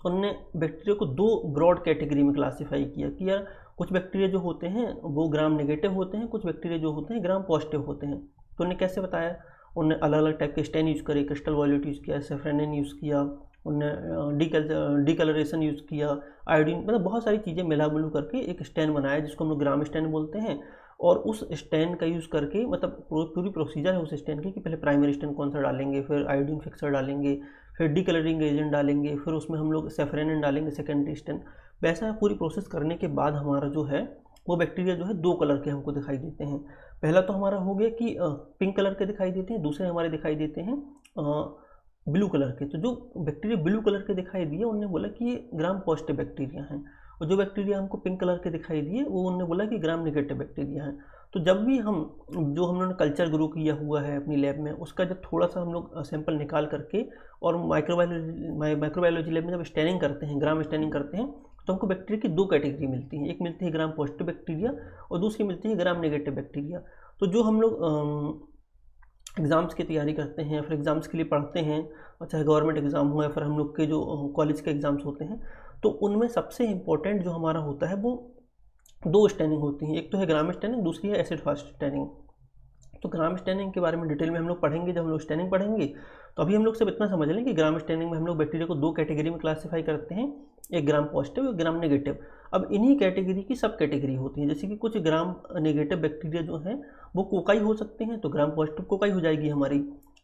उन्होंने बैक्टीरिया को 2 ब्रॉड कैटेगरी में क्लासीफाई किया कि यार कुछ बैक्टीरिया जो होते हैं वो ग्राम नेगेटिव होते हैं, कुछ बैक्टीरिया जो होते हैं ग्राम पॉजिटिव होते हैं। तो उन्हें कैसे बताया, उन्होंने अलग अलग टाइप के स्टेन यूज़ करे, क्रिस्टल वायलेट यूज़ किया, सेफ्रेनिन यूज़ किया, उन्होंने डीकलरेशन यूज़ किया, आयोडीन, मतलब बहुत सारी चीज़ें मिला मिलू करके एक स्टेन बनाया जिसको हम लोग ग्राम स्टेन बोलते हैं। और उस स्टेन का यूज़ करके, मतलब पूरी प्रोसीजर है उस स्टेन की कि पहले प्राइमरी स्टेन कौन सा डालेंगे, फिर आयोडीन फिक्सर डालेंगे, फिर डीकलरिंग एजेंट डालेंगे, फिर उसमें हम लोग सेफ्रेनिन डालेंगे सेकेंडरी स्टेन। वैसा पूरी प्रोसेस करने के बाद हमारा जो है वो बैक्टीरिया जो है 2 कलर के हमको दिखाई देते हैं। पहला तो हमारा हो गया कि पिंक कलर के दिखाई देते हैं, दूसरे हमारे दिखाई देते हैं ब्लू कलर के। तो जो बैक्टीरिया ब्लू कलर के दिखाई दिए उन्होंने बोला कि ये ग्राम पॉजिटिव बैक्टीरिया हैं, और जो बैक्टीरिया हमको पिंक कलर के दिखाई दिए वो उन्होंने बोला कि ग्राम नेगेटिव बैक्टीरिया हैं। तो जब भी हम लोगों ने कल्चर ग्रो किया हुआ है अपनी लैब में, उसका जब थोड़ा सा हम लोग सैंपल निकाल करके और माइक्रोबायोलॉजी लैब में जब स्टैनिंग करते हैं, ग्राम स्टैनिंग करते हैं, तो हमको बैक्टीरिया की दो कैटेगरी मिलती हैं, एक मिलती है ग्राम पॉजिटिव बैक्टीरिया और दूसरी मिलती है ग्राम नेगेटिव बैक्टीरिया। तो जो हम लोग एग्ज़ाम्स की तैयारी करते हैं, फिर एग्ज़ाम्स के लिए पढ़ते हैं, और चाहे गवर्नमेंट एग्ज़ाम हो या फिर हम लोग के जो कॉलेज के एग्ज़ाम्स होते हैं, तो उनमें सबसे इम्पोर्टेंट जो हमारा होता है वो दो स्टैनिंग होती हैं, एक तो है ग्राम स्टैनिंग, दूसरी है एसिड फास्ट स्टैनिंग। तो ग्राम स्टैनिंग के बारे में डिटेल में हम लोग पढ़ेंगे जब हम लोग स्टैनिंग पढ़ेंगे। तो अभी हम लोग सिर्फ इतना समझ लें कि ग्राम स्टैनिंग में हम लोग बैक्टीरिया को दो कैटेगरी में क्लासीफाई करते हैं, एक ग्राम पॉजिटिव, एक ग्राम नेगेटिव। अब इन्हीं कैटेगरी की सब कैटेगरी होती है, जैसे कि कुछ ग्राम नेगेटिव बैक्टीरिया जो हैं वो कोकाई हो सकते हैं, तो ग्राम पॉजिटिव कोकाई हो जाएगी हमारी।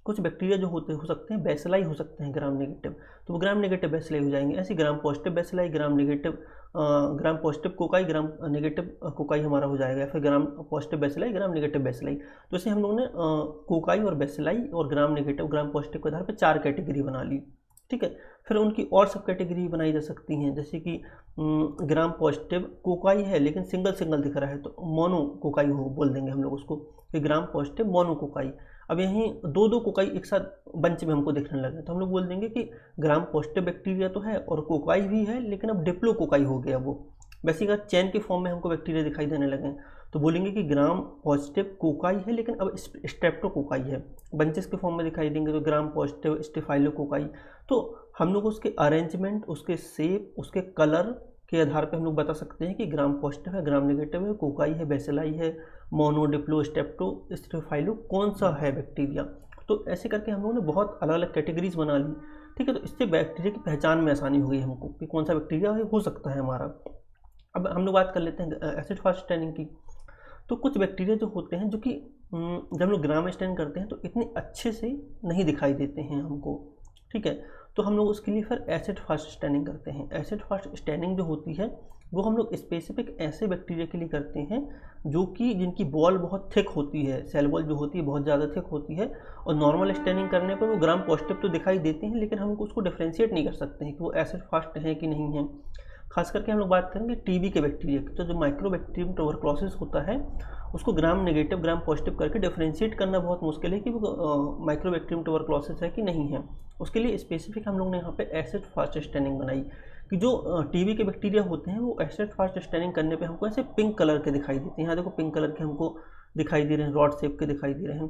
कुछ बैक्टीरिया जो हो सकते हैं बेसिलाई हो सकते हैं ग्राम नेगेटिव, तो वो ग्राम नेगेटिव बेसिलाई हो जाएंगे। ऐसे gram positive bacilli, gram positive cocci, gram negative cocci हमारा हो जाएगा, फिर gram positive bacilli, gram negative bacilli. तो इसे हम लोगों ने कोकाई और बेसिलाई और ग्राम नेगेटिव ग्राम पॉजिटिव के आधार पर 4 कैटेगरी बना ली, ठीक है। फिर उनकी और सब कैटेगरी बनाई जा सकती हैं, जैसे कि ग्राम पॉजिटिव कोकाई है लेकिन सिंगल सिंगल दिख रहा है तो मोनो कोकाई हो बोल देंगे हम लोग उसको, कि ग्राम पॉजिटिव मोनो कोकाई। अब यहीं दो दो कोकाई एक साथ बंच में हमको दिखने लगे तो हम लोग बोल देंगे कि ग्राम पॉजिटिव बैक्टीरिया तो है और कोकाई भी है, लेकिन अब डिप्लो कोकाई हो गया वो, वैसे अगर चैन के फॉर्म में हमको बैक्टीरिया दिखाई देने लगे तो बोलेंगे कि ग्राम पॉजिटिव कोकाई है लेकिन अब स्ट्रेप्टोकोकाई है, बंचेस के फॉर्म में दिखाई देंगे तो ग्राम पॉजिटिव स्टेफाइलोकोकाई। तो हम लोग उसके अरेंजमेंट, उसके शेप, उसके कलर के आधार पे हम लोग बता सकते हैं कि ग्राम पॉजिटिव है, ग्राम नेगेटिव है, कोकाई है, बेसिलाई है, मोनो, डिप्लो, स्टेप्टो, स्टेफाइलो कौन सा है बैक्टीरिया। तो ऐसे करके हम लोगों ने बहुत अलग अलग कैटेगरीज बना ली, ठीक है। तो इससे बैक्टीरिया की पहचान में आसानी हो गई हमको कि कौन सा बैक्टीरिया हो सकता है हमारा। अब हम लोग बात कर लेते हैं एसिड फास्ट स्टैनिंग की। तो कुछ बैक्टीरिया जो होते हैं जो कि जब हम लोग ग्राम स्टैन करते हैं तो इतने अच्छे से नहीं दिखाई देते हैं हमको, ठीक है। तो हम लोग उसके लिए फिर एसिड फास्ट स्टैनिंग करते हैं। एसिड फास्ट स्टैनिंग जो होती है वो हम लोग स्पेसिफिक ऐसे बैक्टीरिया के लिए करते हैं जो कि जिनकी बॉल बहुत थिक होती है, सेल बॉल जो होती है बहुत ज़्यादा थिक होती है, और नॉर्मल स्टैनिंग करने पर वो ग्राम पॉजिटिव तो दिखाई देते हैं लेकिन हम उसको डिफ्रेंशिएट नहीं कर सकते हैं कि वो एसिड फास्ट है कि नहीं है। खास करके हम लोग बात करेंगे टीबी के बैक्टीरिया की, तो जो माइक्रोबैक्टीरियम ट्यूबरक्लोसिस होता है उसको ग्राम नेगेटिव ग्राम पॉजिटिव करके डिफ्रेंशिएट करना बहुत मुश्किल है कि वो माइक्रोबैक्टीरियम ट्यूबरक्लोसिस है कि नहीं है। उसके लिए स्पेसिफिक हम लोग ने यहाँ पे एसिड फास्ट स्टैनिंग बनाई कि जो टीबी के बैक्टीरिया होते हैं वो एसिड फास्ट स्टैनिंग करने पे हमको ऐसे पिंक कलर के दिखाई देते हैं। यहाँ देखो पिंक कलर के हमको दिखाई दे रहे हैं, रॉड शेप के दिखाई दे रहे हैं,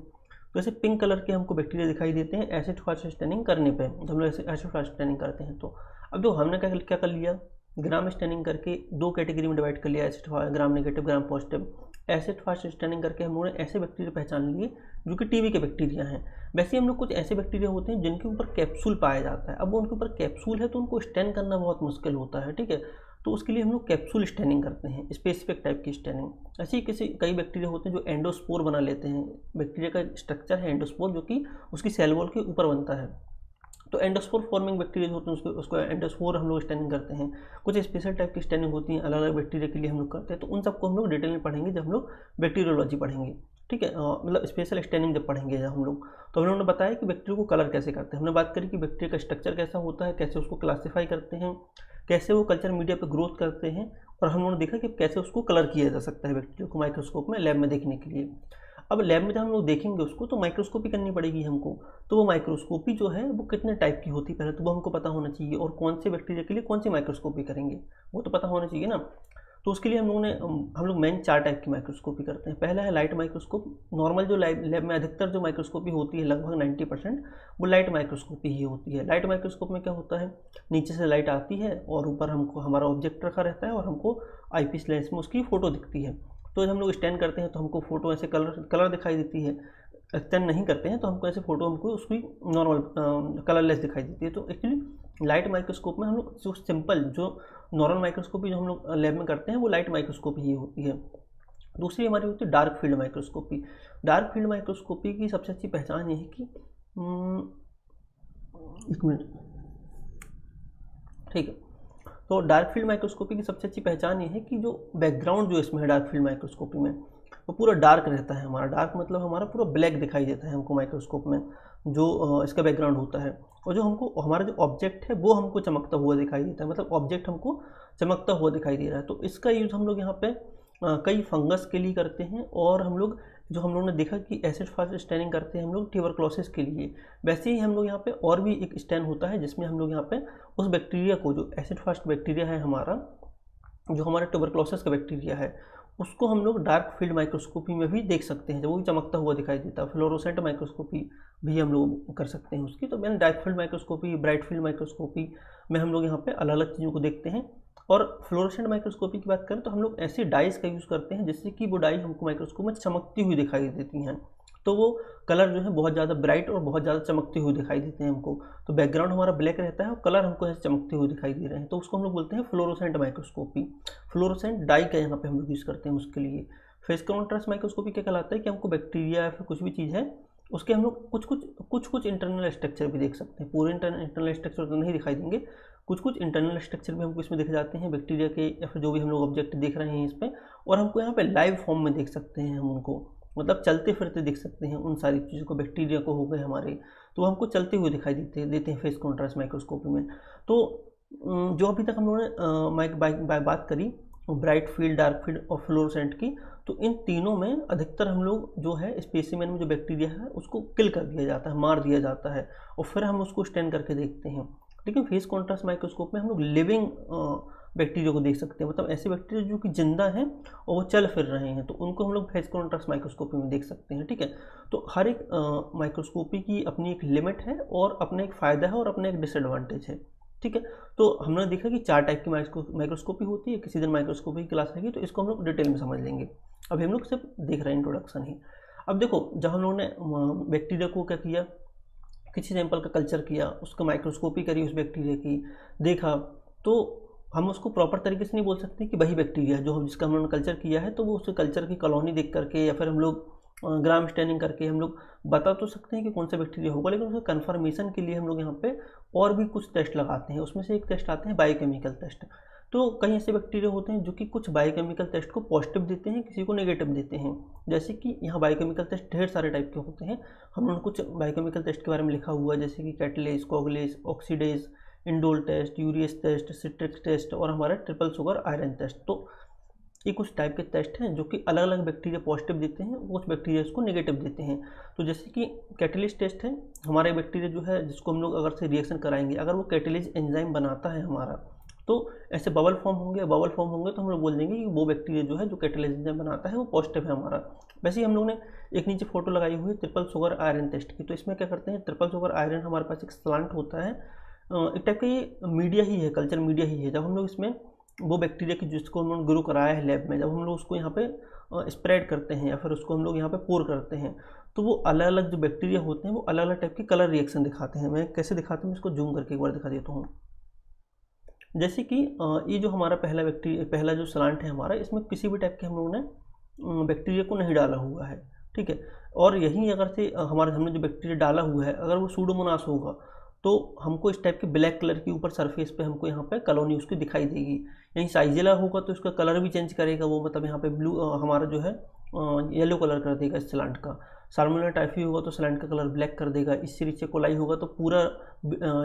तो ऐसे पिंक कलर के हमको बैक्टीरिया दिखाई देते हैं एसिड फास्ट स्टैनिंग करने पे, जब हम लोग एसिड फास्ट स्टैनिंग करते हैं। तो अब जो हमने क्या कर लिया, ग्राम स्टैनिंग करके दो कैटेगरी में डिवाइड कर लिया, acid gram negative gram positive. Acid fast staining करके हम लोगों ने ऐसे बैक्टीरिया पहचान लिए जो कि टीबी के बैक्टीरिया हैं। वैसे हम लोग कुछ ऐसे बैक्टीरिया होते हैं जिनके ऊपर कैप्सूल पाया जाता है, अब वो उनके ऊपर कैप्सूल है तो उनको स्टैन करना बहुत मुश्किल होता है, ठीक है। तो उसके लिए हम लोग कैप्सूल स्टैनिंग करते हैं, स्पेसिफिक टाइप की स्टैनिंग। ऐसे ही कई बैक्टीरिया होते हैं जो एंडोस्पोर बना लेते हैं, बैक्टीरिया का स्ट्रक्चर है एंडोस्पोर जो कि उसकी सेल वॉल के ऊपर बनता है। तो एंडोस्पोर फॉर्मिंग बैक्टीरिया जो होते हैं उसको एंडोस्पोर हम लोग स्टैनिंग करते हैं। कुछ स्पेशल टाइप की स्टैनिंग होती हैं अलग अलग बैक्टीरिया के लिए हम लोग करते हैं, तो उन सबको हम लोग डिटेल में पढ़ेंगे जब हम लोग बैक्टीरियोलॉजी पढ़ेंगे, ठीक है। मतलब स्पेशल स्टैनिंग जब पढ़ेंगे जब हम लोग, तो हम लोगों ने बताया कि बैक्टीरिया को कलर कैसे करते हैं। हमने बात करी कि बैक्टीरिया का स्ट्रक्चर कैसा होता है, कैसे उसको क्लासीफाई करते हैं, कैसे वो कल्चर मीडिया पर ग्रोथ करते हैं, और हम लोगों ने देखा कि कैसे उसको कलर किया जा सकता है बैक्टीरिया को माइक्रोस्कोप में लैब में देखने के लिए। अब लैब में जब हम लोग देखेंगे उसको तो माइक्रोस्कोपी करनी पड़ेगी हमको, तो वो माइक्रोस्कोपी जो है वो कितने टाइप की होती है पहले तो वो हमको पता होना चाहिए, और कौन से बैक्टीरिया के लिए कौन सी माइक्रोस्कोपी करेंगे वो तो पता होना चाहिए ना। तो उसके लिए हम लोग मेन 4 टाइप की माइक्रोस्कोपी करते हैं। पहला है लाइट माइक्रोस्कोप। नॉर्मल जो लैब में अधिकतर जो माइक्रोस्कोपी होती है लगभग 90% वो लाइट माइक्रोस्कोपी ही होती है। लाइट माइक्रोस्कोप में क्या होता है, नीचे से लाइट आती है और ऊपर हमको हमारा ऑब्जेक्ट रखा रहता है और हमको आईपीस लेंस में उसकी फ़ोटो दिखती है। तो जब हम लोग स्टैन करते हैं तो हमको फ़ोटो ऐसे कलर दिखाई देती है, स्टैन नहीं करते हैं तो हमको ऐसे फ़ोटो हमको उसकी नॉर्मल कलरलेस दिखाई देती है। तो एक्चुअली लाइट माइक्रोस्कोप में हम लोग जो सिंपल जो नॉर्मल माइक्रोस्कोपी जो हम लोग लैब में करते हैं वो लाइट माइक्रोस्कोपी ही होती है। दूसरी हमारी होती है dark field microscopy. Dark field microscopy की सबसे अच्छी पहचान ये है कि एक मिनट, ठीक है। तो डार्क फील्ड माइक्रोस्कोपी की सबसे अच्छी पहचान ये है कि जो बैकग्राउंड जो इसमें है डार्क फील्ड माइक्रोस्कोपी में वो पूरा डार्क रहता है हमारा। डार्क मतलब हमारा पूरा ब्लैक दिखाई देता है हमको माइक्रोस्कोप में जो इसका बैकग्राउंड होता है, और जो हमको हमारा जो ऑब्जेक्ट है वो हमको चमकता हुआ दिखाई देता है, मतलब ऑब्जेक्ट हमको चमकता हुआ दिखाई दे रहा है। तो इसका यूज़ हम लोग यहाँ पे कई फंगस के लिए करते हैं, और हम लोग जो हम लोगों ने देखा कि एसिड फास्ट स्टैनिंग करते हैं हम लोग ट्यूबरक्लोसिस के लिए, वैसे ही हम लोग यहाँ पे और भी एक स्टैन होता है जिसमें हम लोग यहाँ पे उस बैक्टीरिया को जो एसिड फास्ट बैक्टीरिया है हमारा जो हमारे ट्यूबरक्लोसिस का बैक्टीरिया है उसको हम लोग डार्क फील्ड माइक्रोस्कोपी में भी देख सकते हैं, जब वो भी चमकता हुआ दिखाई देता है। फ्लोरोसेंट माइक्रोस्कोपी भी हम लोग कर सकते हैं उसकी। तो मैंने dark field microscopy, bright field microscopy में हम लोग यहाँ पे अलग अलग चीज़ों को देखते हैं। और फ्लोरोसेंट माइक्रोस्कोपी की बात करें तो हम लोग ऐसी डाइज का यूज़ करते हैं जिससे कि वो डाई हमको माइक्रोस्कोप में चमकती हुई दिखाई देती हैं, तो वो कलर जो है बहुत ज़्यादा ब्राइट और बहुत ज़्यादा चमकते हुए दिखाई देते हैं हमको। तो बैकग्राउंड हमारा ब्लैक रहता है और कलर हमको ऐसे चमकते हुए दिखाई दे रहे हैं, तो उसको हम लोग बोलते हैं फ्लोरोसेंट माइक्रोस्कोपी। फ्लोरोसेंट डाई का यहाँ पे हम लोग यूज़ करते हैं उसके लिए। फेस कॉन्ट्रास्ट माइक्रोस्कोपी क्या कहलाता है कि हमको बैक्टीरिया या फिर कुछ भी चीज़ है उसके हम लोग कुछ इंटरनल स्ट्रक्चर भी देख सकते हैं। पूरे इंटरनल स्ट्रक्चर तो नहीं दिखाई देंगे, कुछ इंटरनल स्ट्रक्चर भी हमको इसमें दिख जाते हैं बैक्टीरिया के या फिर जो भी हम लोग ऑब्जेक्ट देख रहे हैं इसमें। और हमको यहाँ पे लाइव फॉर्म में देख सकते हैं हम उनको, मतलब चलते फिरते देख सकते हैं उन सारी चीज़ों को। बैक्टीरिया को हो गए हमारे, तो हमको चलते हुए दिखाई देते हैं फेस कॉन्ट्रास्ट माइक्रोस्कोपी में। तो जो अभी तक हम लोगों ने बात करी ब्राइट फील्ड, डार्क फील्ड और फ्लोरोसेंट की, तो इन तीनों में अधिकतर हम लोग जो है स्पेसिमेन में जो बैक्टीरिया है उसको किल कर दिया जाता है, मार दिया जाता है और फिर हम उसको स्टैन करके देखते हैं। लेकिन फेस कॉन्ट्रास्ट माइक्रोस्कोप में हम लोग लिविंग बैक्टीरिया को देख सकते हैं, मतलब ऐसे बैक्टीरिया जो कि जिंदा हैं और वो चल फिर रहे हैं, तो उनको हम लोग फेस कॉन्ट्रास्ट माइक्रोस्कोपी में देख सकते हैं। ठीक है, तो हर एक माइक्रोस्कोपी की अपनी एक लिमिट है और अपना एक फ़ायदा है और अपना एक डिसएडवांटेज है। ठीक है, तो हमने देखा कि 4 टाइप की माइक्रोस्कोपी होती है। किसी दिन माइक्रोस्कोपी की क्लास रहेगी तो इसको हम लोग डिटेल में समझ लेंगे। अभी हम लोग सिर्फ देख रहे हैं इंट्रोडक्शन ही। अब देखो, जब हम लोगों ने बैक्टीरिया को क्या किया, किसी सैंपल का कल्चर किया, उसका माइक्रोस्कोपी करी उस बैक्टीरिया की, देखा, तो हम उसको प्रॉपर तरीके से नहीं बोल सकते कि वही बैक्टीरिया जो जिसका हम लोगों ने कल्चर किया है, तो वो उसके कल्चर की कॉलोनी देख करके या फिर हम लोग ग्राम स्टैनिंग करके हम लोग बता तो सकते हैं कि कौन सा बैक्टीरिया होगा, लेकिन उसके कन्फर्मेशन के लिए हम लोग यहाँ पे और भी कुछ टेस्ट लगाते हैं। उसमें से एक टेस्ट आते हैं बायोकेमिकल टेस्ट। तो कई ऐसे बैक्टीरिया होते हैं जो कि कुछ बायोकेमिकल टेस्ट को पॉजिटिव देते हैं, किसी को नेगेटिव देते हैं। जैसे कि यहाँ बायोकेमिकल टेस्ट ढेर सारे टाइप के होते हैं। हम लोगों ने कुछ बायोकेमिकल टेस्ट के बारे में लिखा हुआ है, जैसे कि catalase, coagulase, oxidase, indole test, urease test, citric test और हमारा ट्रिपल शुगर आयरन टेस्ट। तो ये कुछ टाइप के टेस्ट हैं जो कि अलग अलग बैक्टीरिया पॉजिटिव देते हैं, कुछ बैक्टीरिया इसको नेगेटिव देते हैं। तो जैसे कि कैटलिस्ट टेस्ट है, हमारे बैक्टीरिया जो है जिसको हम लोग अगर से रिएक्शन कराएंगे, अगर वो कैटलिज एंजाइम बनाता है हमारा, तो ऐसे बबल फॉर्म होंगे तो हम लोग बोल देंगे कि वो बैक्टीरिया जो है जो कैटलिज एंजाइम बनाता है वो पॉजिटिव है हमारा। वैसे ही हम लोग ने एक नीचे फोटो लगाई हुई है ट्रिपल शुगर आयरन टेस्ट की। तो इसमें क्या करते हैं, ट्रिपल शुगर आयरन हमारे पास एक स्लांट होता है, एक टाइप का ये मीडिया ही है, कल्चर मीडिया ही है। जब हम लोग इसमें वो बैक्टीरिया की जिसको हम लोग ग्रो कराया है लैब में, जब हम लोग उसको यहाँ पे स्प्रेड करते हैं या फिर उसको हम लोग यहाँ पे पोर करते हैं, तो वो अलग अलग जो बैक्टीरिया होते हैं वो अलग अलग टाइप के कलर रिएक्शन दिखाते हैं। मैं कैसे दिखाता हूँ इसको जूम करके एक बार दिखा देता हूँ। जैसे कि ये जो हमारा पहला जो स्लांट है हमारा, इसमें किसी भी टाइप के हम लोगों ने बैक्टीरिया को नहीं डाला हुआ है। ठीक है, और यही अगर से हमने जो बैक्टीरिया डाला हुआ है अगर वो सूडोमोनास होगा तो हमको इस टाइप के ब्लैक कलर के ऊपर सरफेस पे हमको यहाँ पे कॉलोनी उसकी दिखाई देगी। यहीं साइजेला होगा तो इसका कलर भी चेंज करेगा वो, मतलब यहाँ पे ब्लू हमारा जो है येलो कलर कर देगा इस स्लांट का। साल्मोनेला टाइफी होगा तो स्लांट का कलर ब्लैक कर देगा। इस्चेरिचिया कोलाई होगा तो पूरा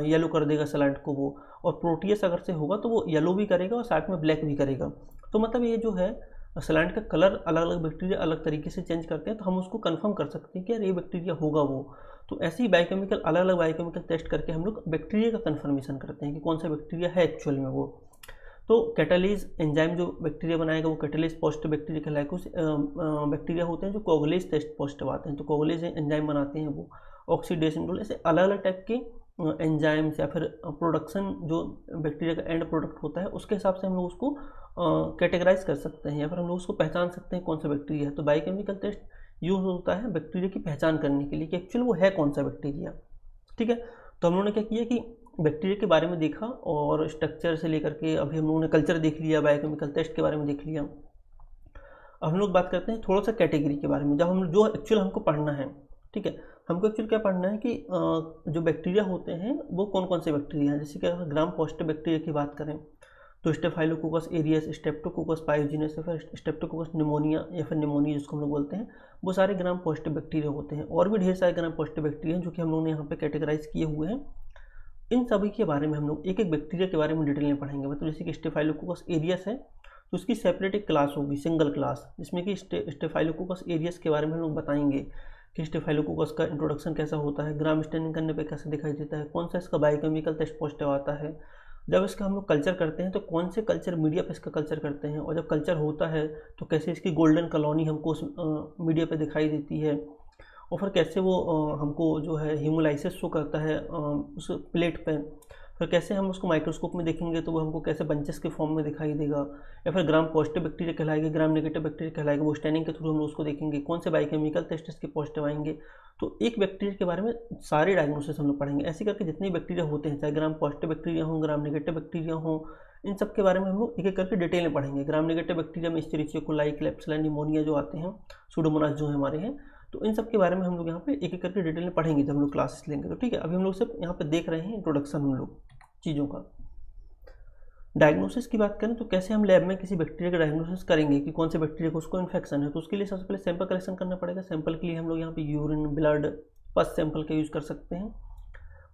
येलो कर देगा स्लांट को वो। और प्रोटियस अगर से होगा तो वो येलो भी करेगा और साथ में ब्लैक भी करेगा। तो मतलब ये जो है स्लांट का कलर अलग अलग बैक्टीरिया अलग तरीके से चेंज करते हैं, तो हम उसको कंफर्म कर सकते हैं कि यार ये बैक्टीरिया होगा वो। तो ऐसे ही बायोकेमिकल अलग अलग बायोकेमिकल टेस्ट करके हम लोग बैक्टीरिया का कंफर्मेशन करते हैं कि कौन सा बैक्टीरिया है एक्चुअल में वो। तो कैटालिज एंजाइम जो बैक्टीरिया बनाएगा वो कैटालिज पॉजिटिव बैक्टीरिया कहलाएगा। कुछ बैक्टीरिया होते हैं जो कोगुलेज टेस्ट पॉजिटिव आते हैं, तो कोगुलेज एंजाइम बनाते हैं वो। ऑक्सीडेशन, ऐसे अलग अलग टाइप के एंजाइम्स या फिर प्रोडक्शन जो बैक्टीरिया का एंड प्रोडक्ट होता है उसके हिसाब से हम लोग उसको कैटेगराइज कर सकते हैं या फिर हम लोग उसको पहचान सकते हैं कौन सा बैक्टीरिया है। तो बायोकेमिकल टेस्ट यूज होता है बैक्टीरिया की पहचान करने के लिए कि एक्चुअल वो है कौन सा बैक्टीरिया। ठीक है, तो हम लोगों ने क्या किया कि बैक्टीरिया के बारे में देखा और स्ट्रक्चर से लेकर के अभी हम लोगों ने कल्चर देख लिया, बायोकेमिकल टेस्ट के बारे में देख लिया। अब हम लोग बात करते हैं थोड़ा सा कैटेगरी के बारे में, जब हम जो एक्चुअल हमको पढ़ना है। ठीक है, हमको एक्चुअल क्या पढ़ना है कि जो बैक्टीरिया होते हैं वो कौन कौन से बैक्टीरिया हैं। जैसे कि अगर ग्राम पॉजिटिव बैक्टीरिया की बात करें तो स्टेफाइलोकोकस एरियस, स्ट्रेप्टोकोकस पायोजेनस या फिर स्ट्रेप्टोकोकस निमोनिया या फिर निमोनिया जिसको हम लोग बोलते हैं, वो सारे ग्राम पॉजिटिव बैक्टीरिया होते हैं। और भी ढेर सारे ग्राम पॉजिटिव बैक्टीरिया हैं जो कि हम लोगों ने यहाँ पे कैटेगराइज किए हुए हैं। इन सभी के बारे में हम लोग एक एक बैक्टीरिया के बारे में डिटेल में पढ़ेंगे। मतलब जैसे कि स्टेफाइलोकोकस एरियस है तो उसकी सेपरेट एक क्लास होगी, सिंगल क्लास, जिसमें कि स्टेफाइलोकोकस एरियस के बारे में हम लोग बताएंगे कि स्टेफाइलोकोकस का इंट्रोडक्शन कैसा होता है, ग्राम स्टैनिंग करने पे कैसे दिखाई देता है, कौन सा इसका बायोकेमिकल टेस्ट पॉजिटिव आता है, जब इसका हम लोग कल्चर करते हैं तो कौन से कल्चर मीडिया पे इसका कल्चर करते हैं, और जब कल्चर होता है तो कैसे इसकी गोल्डन कॉलोनी हमको उस मीडिया पे दिखाई देती है, और फिर कैसे वो हमको जो है हीमोलाइसिस शो करता है उस प्लेट पे, फिर कैसे हम उसको माइक्रोस्कोप में देखेंगे तो वो हमको कैसे बंचेस के फॉर्म में दिखाई देगा, या फिर ग्राम पॉजिटिव बैक्टीरिया कहलाएगा, ग्राम नेगेटिव बैक्टीरिया कहलाएगा, वो स्टैनिंग के थ्रू हम उसको देखेंगे, कौन से बायोकेमिकल टेस्ट इसके पॉजिटिव आएंगे। तो एक बैक्टीरिया के बारे में सारे डायग्नोसिस हम लोग पढ़ेंगे। ऐसे करके जितने बैक्टीरिया होते हैं, चाहे ग्राम पॉजिटिव बैक्टीरिया हो, ग्राम नेगेटिव बैक्टीरिया हो, इन सब के बारे में हम लोग एक एक करके डिटेल में पढ़ेंगे। ग्राम नेगेटिव बैक्टीरिया में एस्चेरिचिया कोलाई, क्लेप्सिला, निमोनिया जो आते हैं, सूडोमोनास जो हमारे हैं, तो इन सब के बारे में हम लोग यहाँ पे एक एक करके डिटेल में पढ़ेंगे जब हम लोग क्लासेस लेंगे। तो ठीक है, अभी हम लोग सिर्फ यहाँ पे देख रहे हैं इंट्रोडक्शन हम लोग चीज़ों का। डायग्नोसिस की बात करें तो कैसे हम लैब में किसी बैक्टीरिया का डायग्नोसिस करेंगे कि कौन से बैक्टीरिया को उसको इन्फेक्शन है, तो उसके लिए सबसे पहले सैंपल कलेक्शन करना पड़ेगा। सैंपल के लिए हम लोग यहाँ पे यूरिन, ब्लड, पस सैंपल का यूज़ कर सकते हैं।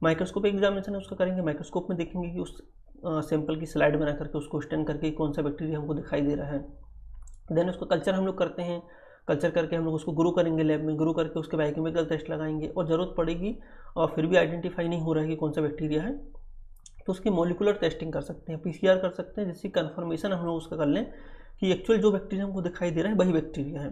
माइक्रोस्कोप एग्जामिनेशन है उसका करेंगे, माइक्रोस्कोप में देखेंगे कि उस सैंपल की स्लाइड बना करके उसको स्टैन करके कौन सा बैक्टीरिया हमको दिखाई दे रहा है। देन उसका कल्चर हम लोग करते हैं, कल्चर करके हम लोग उसको ग्रो करेंगे लैब में, ग्रो करके उसके बायोकेमिकल टेस्ट लगाएंगे, और ज़रूरत पड़ेगी और फिर भी आइडेंटिफाई नहीं हो रहा है कि कौन सा बैक्टीरिया है तो उसकी मॉलिकुलर टेस्टिंग कर सकते हैं, पीसीआर कर सकते हैं, जिसकी कन्फर्मेशन हम लोग उसका कर लें कि एक्चुअल जो बैक्टीरिया हमको दिखाई दे रहा है वही बैक्टीरिया है।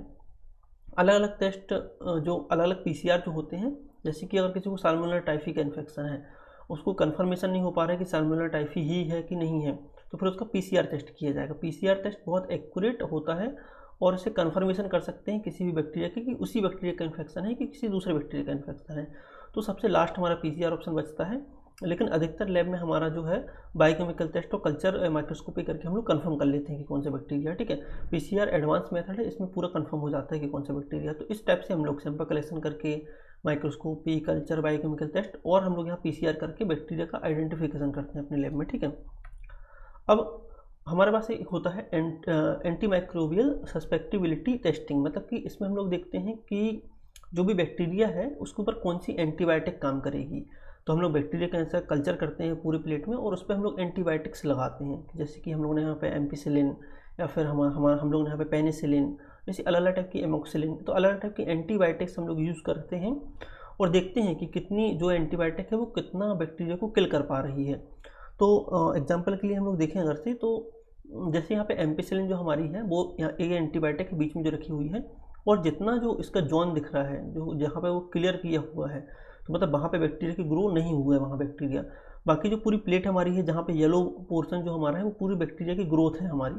अलग अलग टेस्ट जो अलग अलग पीसीआर जो होते हैं, जैसे कि अगर किसी को साल्मोनेला टाइफी का इन्फेक्शन है, उसको कन्फर्मेशन नहीं हो पा रहा है कि साल्मोनेला टाइफी ही है कि नहीं है, तो फिर उसका पीसीआर टेस्ट किया जाएगा। पीसीआर टेस्ट बहुत एक्यूरेट होता है और इसे कन्फर्मेशन कर सकते हैं किसी भी बैक्टीरिया की कि उसी बैक्टीरिया का इन्फेक्शन है कि किसी दूसरे बैक्टीरिया का इन्फेक्शन है। तो सबसे लास्ट हमारा पीसीआर ऑप्शन बचता है, लेकिन अधिकतर लैब में हमारा जो है बायोकेमिकल टेस्ट और कल्चर माइक्रोस्कोपी करके हम लोग कंफर्म कर लेते हैं कि कौन सा बैक्टीरिया। ठीक है, पीसीआर एडवांस मेथड है, इसमें पूरा कंफर्म हो जाता है कि कौन सा बैक्टीरिया। तो इस टाइप से हम लोग सैंपल कलेक्शन करके माइक्रोस्कोपी, कल्चर, बायोकेमिकल टेस्ट और हम लोग यहाँ पीसीआर करके बैक्टीरिया का आइडेंटिफिकेशन करते हैं अपने लैब में। ठीक है, अब हमारे पास एक होता है एंटी माइक्रोबियल सस्पेक्टिबिलिटी टेस्टिंग, मतलब कि इसमें हम लोग देखते हैं कि जो भी बैक्टीरिया है उसके ऊपर कौन सी एंटीबायोटिक काम करेगी। तो हम लोग बैक्टीरिया का ऐसा कल्चर करते हैं पूरी प्लेट में और उस पर हम लोग एंटीबायोटिक्स लगाते हैं, जैसे कि हम लोगों ने यहाँ पे एम्पिसिलिन या फिर हम लोग यहाँ पे पेनिसिलिन, जैसे अलग अलग टाइप की एमोक्सिलिन, तो अलग अलग टाइप की एंटीबायोटिक्स हम लोग यूज़ करते हैं और देखते हैं कि कितनी जो एंटीबायोटिक है वो कितना बैक्टीरिया को किल कर पा रही है। तो एग्जाम्पल के लिए हम लोग देखें अगर से, तो जैसे यहाँ पे एम्पिसिलिन जो हमारी है वो यहाँ एक एंटीबायोटिक के बीच में जो रखी हुई है, और जितना जो इसका जोन दिख रहा है जो जहाँ पे वो क्लियर किया हुआ है, तो मतलब वहाँ पे बैक्टीरिया की ग्रो नहीं हुआ है वहाँ बैक्टीरिया। बाकी जो पूरी प्लेट हमारी है जहाँ पे येलो पोर्शन जो हमारा है वो पूरी बैक्टीरिया की ग्रोथ है हमारी।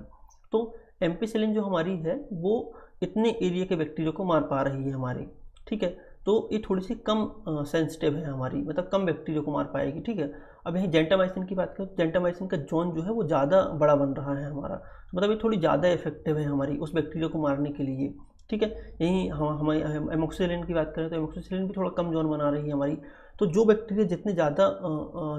तो एम्पिसिलिन जो हमारी है वो इतने एरिया के बैक्टीरिया को मार पा रही है हमारी। ठीक है, तो ये थोड़ी सी कम सेंसिटिव है हमारी, मतलब कम बैक्टीरिया को मार पाएगी। ठीक है, अब यहीं जेंटामाइसिन की बात करें तो जेंटामाइसिन का जोन जो है वो ज़्यादा बड़ा बन रहा है हमारा, तो मतलब ये थोड़ी ज़्यादा इफेक्टिव है हमारी उस बैक्टीरिया को मारने के लिए। ठीक है, यहीं हमारे एमोक्सिसिलिन की बात करें तो एमोक्सिसिलिन भी थोड़ा कम जोन बना रही है हमारी। तो जो बैक्टीरिया जितने ज़्यादा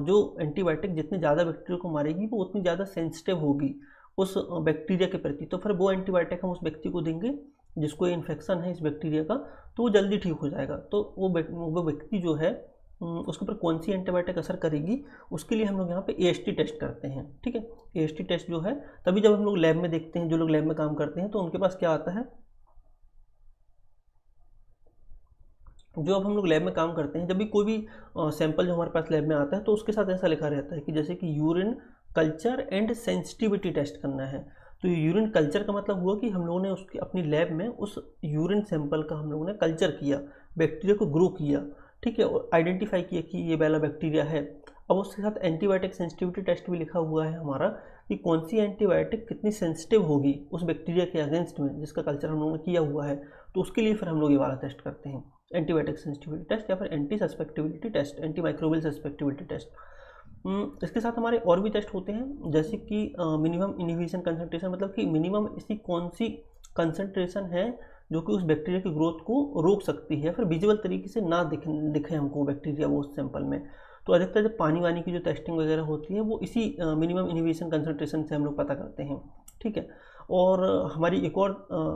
जो एंटीबायोटिक जितने ज़्यादा बैक्टीरिया को मारेगी वो उतनी ज़्यादा सेंसिटिव होगी उस बैक्टीरिया के प्रति, तो फिर वो एंटीबायोटिक हम उस व्यक्ति को देंगे जिसको इन्फेक्शन है इस बैक्टीरिया का, तो वो जल्दी ठीक हो जाएगा। तो वो व्यक्ति जो है उसके ऊपर कौन सी एंटीबायोटिक असर करेगी उसके लिए हम लोग यहाँ पे एएसटी टेस्ट करते हैं। ठीक है, एएसटी टेस्ट जो है तभी जब हम लोग लैब में देखते हैं, जो लोग लैब में काम करते हैं तो उनके पास क्या आता है, जो अब हम लोग लैब में काम करते हैं जब भी कोई भी सैंपल जो हमारे पास लैब में आता है तो उसके साथ ऐसा लिखा रहता है कि जैसे कि urine culture and sensitivity test करना है। तो यूरिन कल्चर का मतलब हुआ कि हम लोगों ने उसकी अपनी लैब में उस यूरिन सैंपल का हम लोगों ने कल्चर किया, बैक्टीरिया को ग्रो किया। ठीक है, और आइडेंटिफाई किया कि ये वाला बैक्टीरिया है। अब उसके साथ एंटीबायोटिक सेंसिटिविटी टेस्ट भी लिखा हुआ है हमारा कि कौन सी एंटीबायोटिक कितनी सेंसिटिव होगी उस बैक्टीरिया के अगेंस्ट में जिसका कल्चर हम लोगों ने किया हुआ है। तो उसके लिए फिर हम लोग ये वाला टेस्ट करते हैं, एंटीबायोटिक सेंसिटिविटी टेस्ट या फिर anti susceptibility test, antimicrobial susceptibility test. इसके साथ हमारे और भी टेस्ट होते हैं जैसे कि मिनिमम इनहिबिशन कंसंट्रेशन, मतलब कि मिनिमम इसकी कौन सी कंसंट्रेशन है जो कि उस बैक्टीरिया की ग्रोथ को रोक सकती है, फिर विजुअल तरीके से ना दिखे हमको बैक्टीरिया वो उस सैंपल में। तो अधिकतर जब पानी वानी की जो टेस्टिंग वगैरह होती है वो इसी मिनिमम इनहिबिशन कंसंट्रेशन से हम लोग पता करते हैं। ठीक है, और हमारी एक और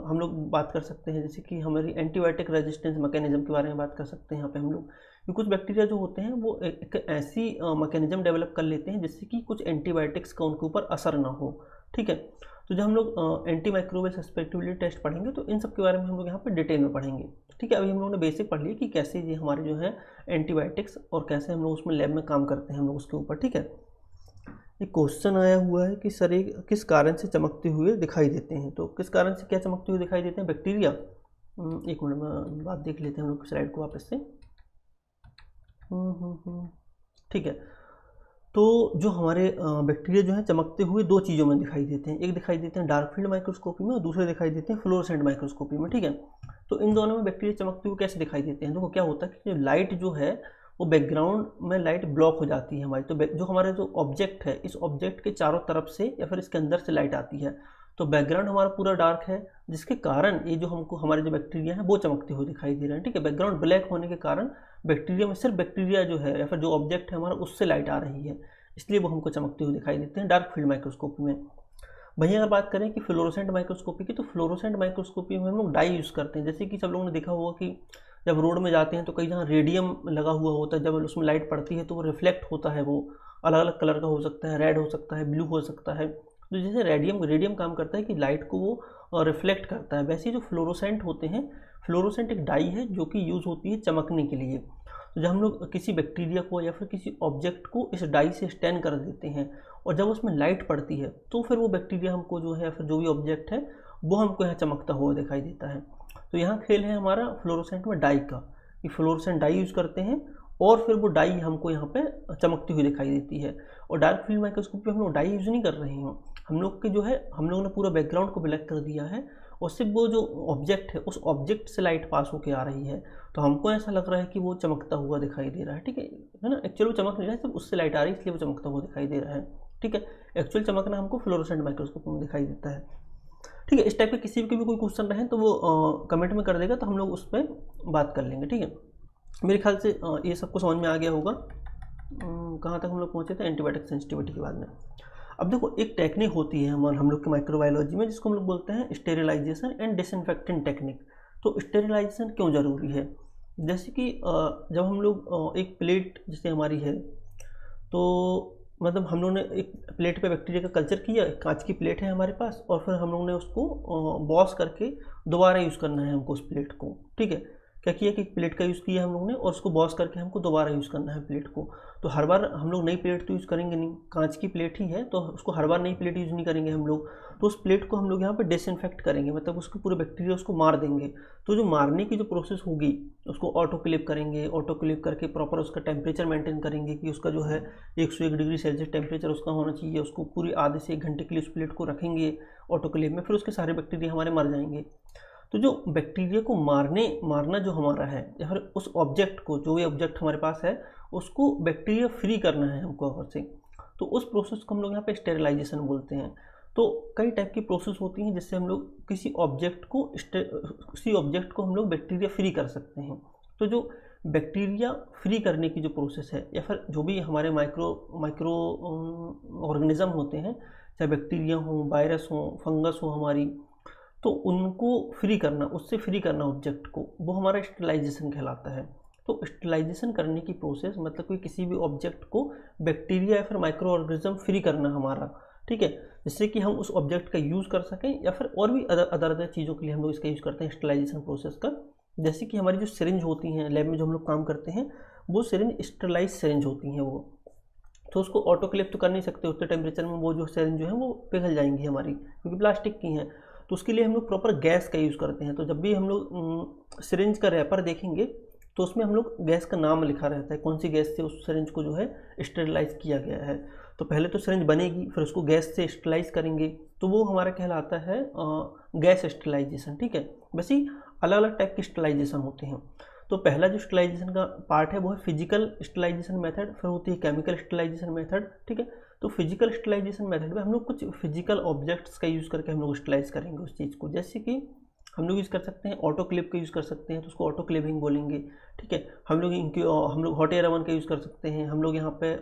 हम लोग बात कर सकते हैं जैसे कि हमारी एंटीबायोटिक रेजिस्टेंस मैकेनिज्म के बारे में बात कर सकते हैं यहाँ पे हम लोग, कि कुछ बैक्टीरिया जो होते हैं वो एक ऐसी मैकेनिज्म डेवलप कर लेते हैं जिससे कि कुछ एंटीबायोटिक्स का उनके ऊपर असर ना हो। ठीक है, तो जब हम लोग एंटी माइक्रोबियल सस्पेक्टिबिलिटी टेस्ट पढ़ेंगे तो इन सब के बारे में हम लोग यहाँ पे डिटेल में पढ़ेंगे। ठीक है, अभी हम लोगों ने बेसिक पढ़ लिया कि कैसे ये हमारे जो है एंटीबायोटिक्स और कैसे हम लोग उसमें लैब में काम करते हैं हम लोग उसके ऊपर। ठीक है, एक क्वेश्चन आया हुआ है कि सर एक किस कारण से चमकते हुए दिखाई देते हैं। तो किस कारण से क्या चमकते हुए दिखाई देते हैं? बैक्टीरिया। एक मिनट में बात देख लेते हैं हम लोग स्लाइड को वापस से। ठीक है, तो जो हमारे बैक्टीरिया जो है चमकते हुए दो चीज़ों में दिखाई देते हैं। एक दिखाई देते हैं डार्क फील्ड माइक्रोस्कोपी में और दूसरे दिखाई देते हैं फ्लोरोसेंट माइक्रोस्कोपी में। ठीक है, तो इन दोनों में बैक्टीरिया चमकते हुए कैसे दिखाई देते हैं? देखो क्या होता है कि जो लाइट जो है वो बैकग्राउंड में लाइट ब्लॉक हो जाती है हमारी। तो जो हमारा जो ऑब्जेक्ट है, इस ऑब्जेक्ट के चारों तरफ से या फिर इसके अंदर से लाइट आती है, तो बैकग्राउंड हमारा पूरा डार्क है, जिसके कारण ये जो हमको हमारे जो बैक्टीरिया हैं वो चमकते हुए दिखाई दे रहे हैं। ठीक है, बैकग्राउंड ब्लैक होने के कारण बैक्टीरिया में सिर्फ बैक्टीरिया जो है या फिर जो ऑब्जेक्ट है हमारा उससे लाइट आ रही है, इसलिए वो हमको चमकते हुए दिखाई देते हैं डार्क फील्ड माइक्रोस्कोपी में। वहीं अगर बात करें कि फ्लोरोसेंट माइक्रोस्कोपी की, तो फ्लोरोसेंट माइक्रोस्कोपी में हम लोग डाई यूज़ करते हैं। जैसे कि सब लोगों ने देखा होगा कि जब रोड में जाते हैं तो कई जहाँ रेडियम लगा हुआ होता है, जब उसमें लाइट पड़ती है तो वो रिफ्लेक्ट होता है, वो अलग अलग कलर का हो सकता है, रेड हो सकता है, ब्लू हो सकता है। तो जैसे रेडियम काम करता है कि लाइट को वो रिफ्लेक्ट करता है, वैसे ही जो फ्लोरोसेंट होते हैं, फ्लोरोसेंट एक डाई है जो कि यूज़ होती है चमकने के लिए। तो जब हम लोग किसी बैक्टीरिया को या फिर किसी ऑब्जेक्ट को इस डाई से स्टैन कर देते हैं और जब उसमें लाइट पड़ती है तो फिर वो बैक्टीरिया हमको जो है या फिर जो भी ऑब्जेक्ट है वो हमको यहाँ चमकता हुआ दिखाई देता है। तो यहाँ खेल है हमारा फ्लोरोसेंट में डाई का, कि फ्लोरोसेंट डाई यूज़ करते हैं और फिर वो डाई हमको यहाँ पे चमकती हुई दिखाई देती है। और डार्क फील्ड माइक्रोस्कोप पे हम लोग डाई यूज़ नहीं कर रहे हैं, हम लोग के जो है हम लोगों ने पूरा बैकग्राउंड को ब्लैक कर दिया है और सिर्फ वो जो ऑब्जेक्ट है उस ऑब्जेक्ट से लाइट पास होकर आ रही है, तो हमको ऐसा लग रहा है कि वो चमकता हुआ दिखाई दे रहा है। ठीक है ना, एक्चुअली वो चमक नहीं रहा है, सिर्फ उससे लाइट आ रही है इसलिए वो चमकता हुआ दिखाई दे रहा है। ठीक है, एक्चुअल चमकना हमको फ्लोरोसेंट माइक्रोस्कोप में दिखाई देता है। ठीक है, इस टाइप के किसी भी कोई क्वेश्चन रहे तो वो कमेंट में कर देगा, तो हम लोग उस पर बात कर लेंगे। ठीक है, मेरे ख्याल से ये सबको समझ में आ गया होगा। कहाँ तक हम लोग पहुँचे थे? एंटीबायोटिक सेंसिटिविटी के बाद में। अब देखो एक टेक्निक होती है हम लोग के माइक्रोबायोलॉजी में जिसको हम लोग बोलते हैं स्टेरिलाइजेशन एंड डिसइंफेक्टेंट टेक्निक। तो स्टेरिलाइजेशन क्यों ज़रूरी है? जैसे कि जब हम लोग एक प्लेट जैसे हमारी है, तो मतलब हम लोग ने एक प्लेट पे बैक्टीरिया का कल्चर किया, कांच की प्लेट है हमारे पास, और फिर हम लोग ने उसको वॉश करके दोबारा यूज़ करना है हमको उस प्लेट को। ठीक है, क्या किया कि प्लेट का यूज़ किया हम लोग ने और उसको वॉश करके हमको दोबारा यूज़ करना है प्लेट को। तो हर बार हम लोग नई प्लेट तो यूज़ करेंगे नहीं, कांच की प्लेट ही है तो उसको हर बार नई प्लेट यूज़ नहीं करेंगे हम लोग। तो उस प्लेट को हम लोग यहाँ पे डिसइंफेक्ट करेंगे, मतलब उसको पूरे बैक्टीरिया उसको मार देंगे। तो जो मारने की जो प्रोसेस होगी उसको ऑटोक्लेव करेंगे, ऑटोक्लेव करके प्रॉपर उसका टेम्परेचर मेंटेन करेंगे कि उसका जो है 101 डिग्री सेल्सियस टेम्परेचर उसका होना चाहिए। उसको पूरी आधे से 1 घंटे के लिए उस प्लेट को रखेंगे ऑटोक्लेव में, फिर उसके सारे बैक्टीरिया हमारे मर जाएंगे। तो जो बैक्टीरिया को मारना जो हमारा है या फिर उस ऑब्जेक्ट को, जो भी ऑब्जेक्ट हमारे पास है उसको बैक्टीरिया फ्री करना है हमको वहाँ से, तो उस प्रोसेस को हम लोग यहाँ पे स्टेरिलाइजेशन बोलते हैं। तो कई टाइप की प्रोसेस होती हैं जिससे हम लोग किसी ऑब्जेक्ट को हम लोग बैक्टीरिया फ्री कर सकते हैं। तो जो बैक्टीरिया फ्री करने की जो प्रोसेस है या फिर जो भी हमारे माइक्रो ऑर्गेनिज्म होते हैं, चाहे बैक्टीरिया हो, वायरस हो, फंगस हो हमारी, तो उनको फ्री करना, उससे फ्री करना ऑब्जेक्ट को, वो हमारा स्टेरिलाइजेशन कहलाता है। तो स्टेरिलाइजेशन करने की प्रोसेस मतलब कि किसी भी ऑब्जेक्ट को बैक्टीरिया या फिर माइक्रो ऑर्गेनिज्म फ्री करना हमारा। ठीक है, जिससे कि हम उस ऑब्जेक्ट का यूज़ कर सकें या फिर और भी अदर चीज़ों के लिए हम लोग इसका यूज़ करते हैं स्टेरिलाइजेशन प्रोसेस का। जैसे कि हमारी जो सिरिंज होती हैं लैब में जो हम लोग काम करते हैं, वो सिरिंज स्टेरिलाइज सिरिंज होती हैं वो, तो उसको ऑटोक्लेव तो कर नहीं सकते, उतने टेम्परेचर में वो जो सिरिंज जो है वो पिघल जाएंगी हमारी, क्योंकि प्लास्टिक की हैं। तो उसके लिए हम लोग प्रॉपर गैस का यूज़ करते हैं। तो जब भी हम लोग सिरिंज का रैपर देखेंगे तो उसमें हम लोग गैस का नाम लिखा रहता है, कौन सी गैस से उस सिरिंज को जो है स्टेरिलाइज किया गया है। तो पहले तो सिरिंज बनेगी, फिर उसको गैस से स्टेरिलाइज करेंगे, तो वो हमारा कहलाता है गैस स्टेरिलाइजेशन। ठीक है, वैसे ही अलग अलग टाइप के स्टेरिलाइजेशन होते हैं। तो पहला जो स्टेरिलाइजेशन का पार्ट है वो है फिजिकल स्टेरिलाइजेशन मेथड, फिर होती है केमिकल स्टेरिलाइजेशन मेथड। ठीक है, तो फिजिकल स्टेरिलाइजेशन मेथड में हम लोग कुछ फिजिकल ऑब्जेक्ट्स का यूज़ करके हम लोग स्टेरिलाइज करेंगे उस चीज़ को। जैसे कि हम लोग यूज़ कर सकते हैं ऑटोक्लेव का यूज़ कर सकते हैं, तो उसको ऑटोक्लेविंग बोलेंगे। ठीक है, हम लोग हॉट एयर ओवन का यूज़ कर सकते हैं, हम लोग यहाँ पे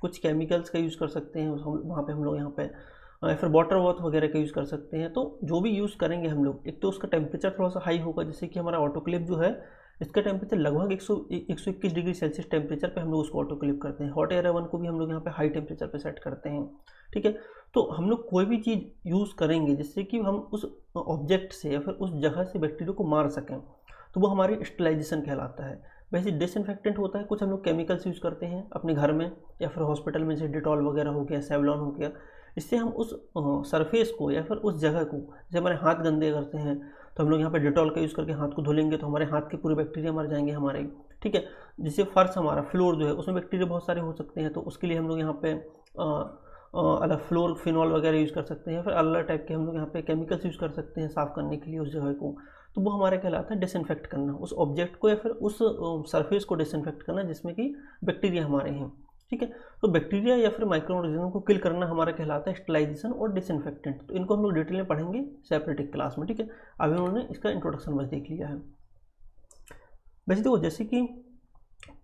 कुछ केमिकल्स का यूज़ कर सकते हैं वहाँ पे हम लोग यहाँ पे, फिर वाटर वॉथ वगैरह का यूज़ कर सकते हैं। तो जो भी यूज़ करेंगे हम लोग, एक तो उसका टेम्परेचर थोड़ा सा हाई होगा, जैसे कि हमारा ऑटोक्लेव जो है इसका टेम्परेचर लगभग 121 डिग्री सेल्सियस टेम्परेचर पे हम लोग उसको ऑटोक्लेव करते हैं। हॉट एयर ओवन को भी हम लोग यहाँ पे हाई टेम्परेचर पे सेट करते हैं। ठीक है, तो हम लोग कोई भी चीज़ यूज़ करेंगे जिससे कि हम उस ऑब्जेक्ट से या फिर उस जगह से बैक्टीरिया को मार सकें, तो वो हमारी स्टेरिलाइजेशन कहलाता है। वैसे डिसइंफेक्टेंट होता है, कुछ हम लोग केमिकल्स यूज़ करते हैं अपने घर में या फिर हॉस्पिटल में, जैसे डिटॉल वगैरह हो गया, सेवलॉन हो गया। इससे हम उस सरफेस को या फिर उस जगह को, जैसे हमारे हाथ गंदे करते हैं तो हम लोग यहाँ पे डिटॉल का यूज़ करके हाथ को धुलेंगे तो हमारे हाथ के पूरे बैक्टीरिया मर जाएंगे हमारे, ठीक है। जिससे फर्श हमारा फ्लोर जो है उसमें बैक्टीरिया बहुत सारे हो सकते हैं, तो उसके लिए हम लोग यहाँ पे अलग फ्लोर फिनॉल वगैरह यूज़ कर सकते हैं, फिर अलग टाइप के हम लोग यहाँ पे केमिकल्स यूज़ कर सकते हैं साफ़ करने के लिए उस जगह को। तो वो हमारा कहलाता है डिसइंफेक्ट करना, उस ऑब्जेक्ट को या फिर उस सरफेस को डिसइंफेक्ट करना जिसमें कि बैक्टीरिया हमारे हैं, ठीक है। तो बैक्टीरिया या फिर माइक्रो ऑर्गेनिज्म को किल करना हमारा कहलाता है स्टरलाइजेशन और डिसइंफेक्टेंट। तो इनको हम लोग डिटेल में पढ़ेंगे सेपरेट एक क्लास में, ठीक है। अभी उन्होंने इसका इंट्रोडक्शन बस देख लिया है। वैसे देखो, जैसे कि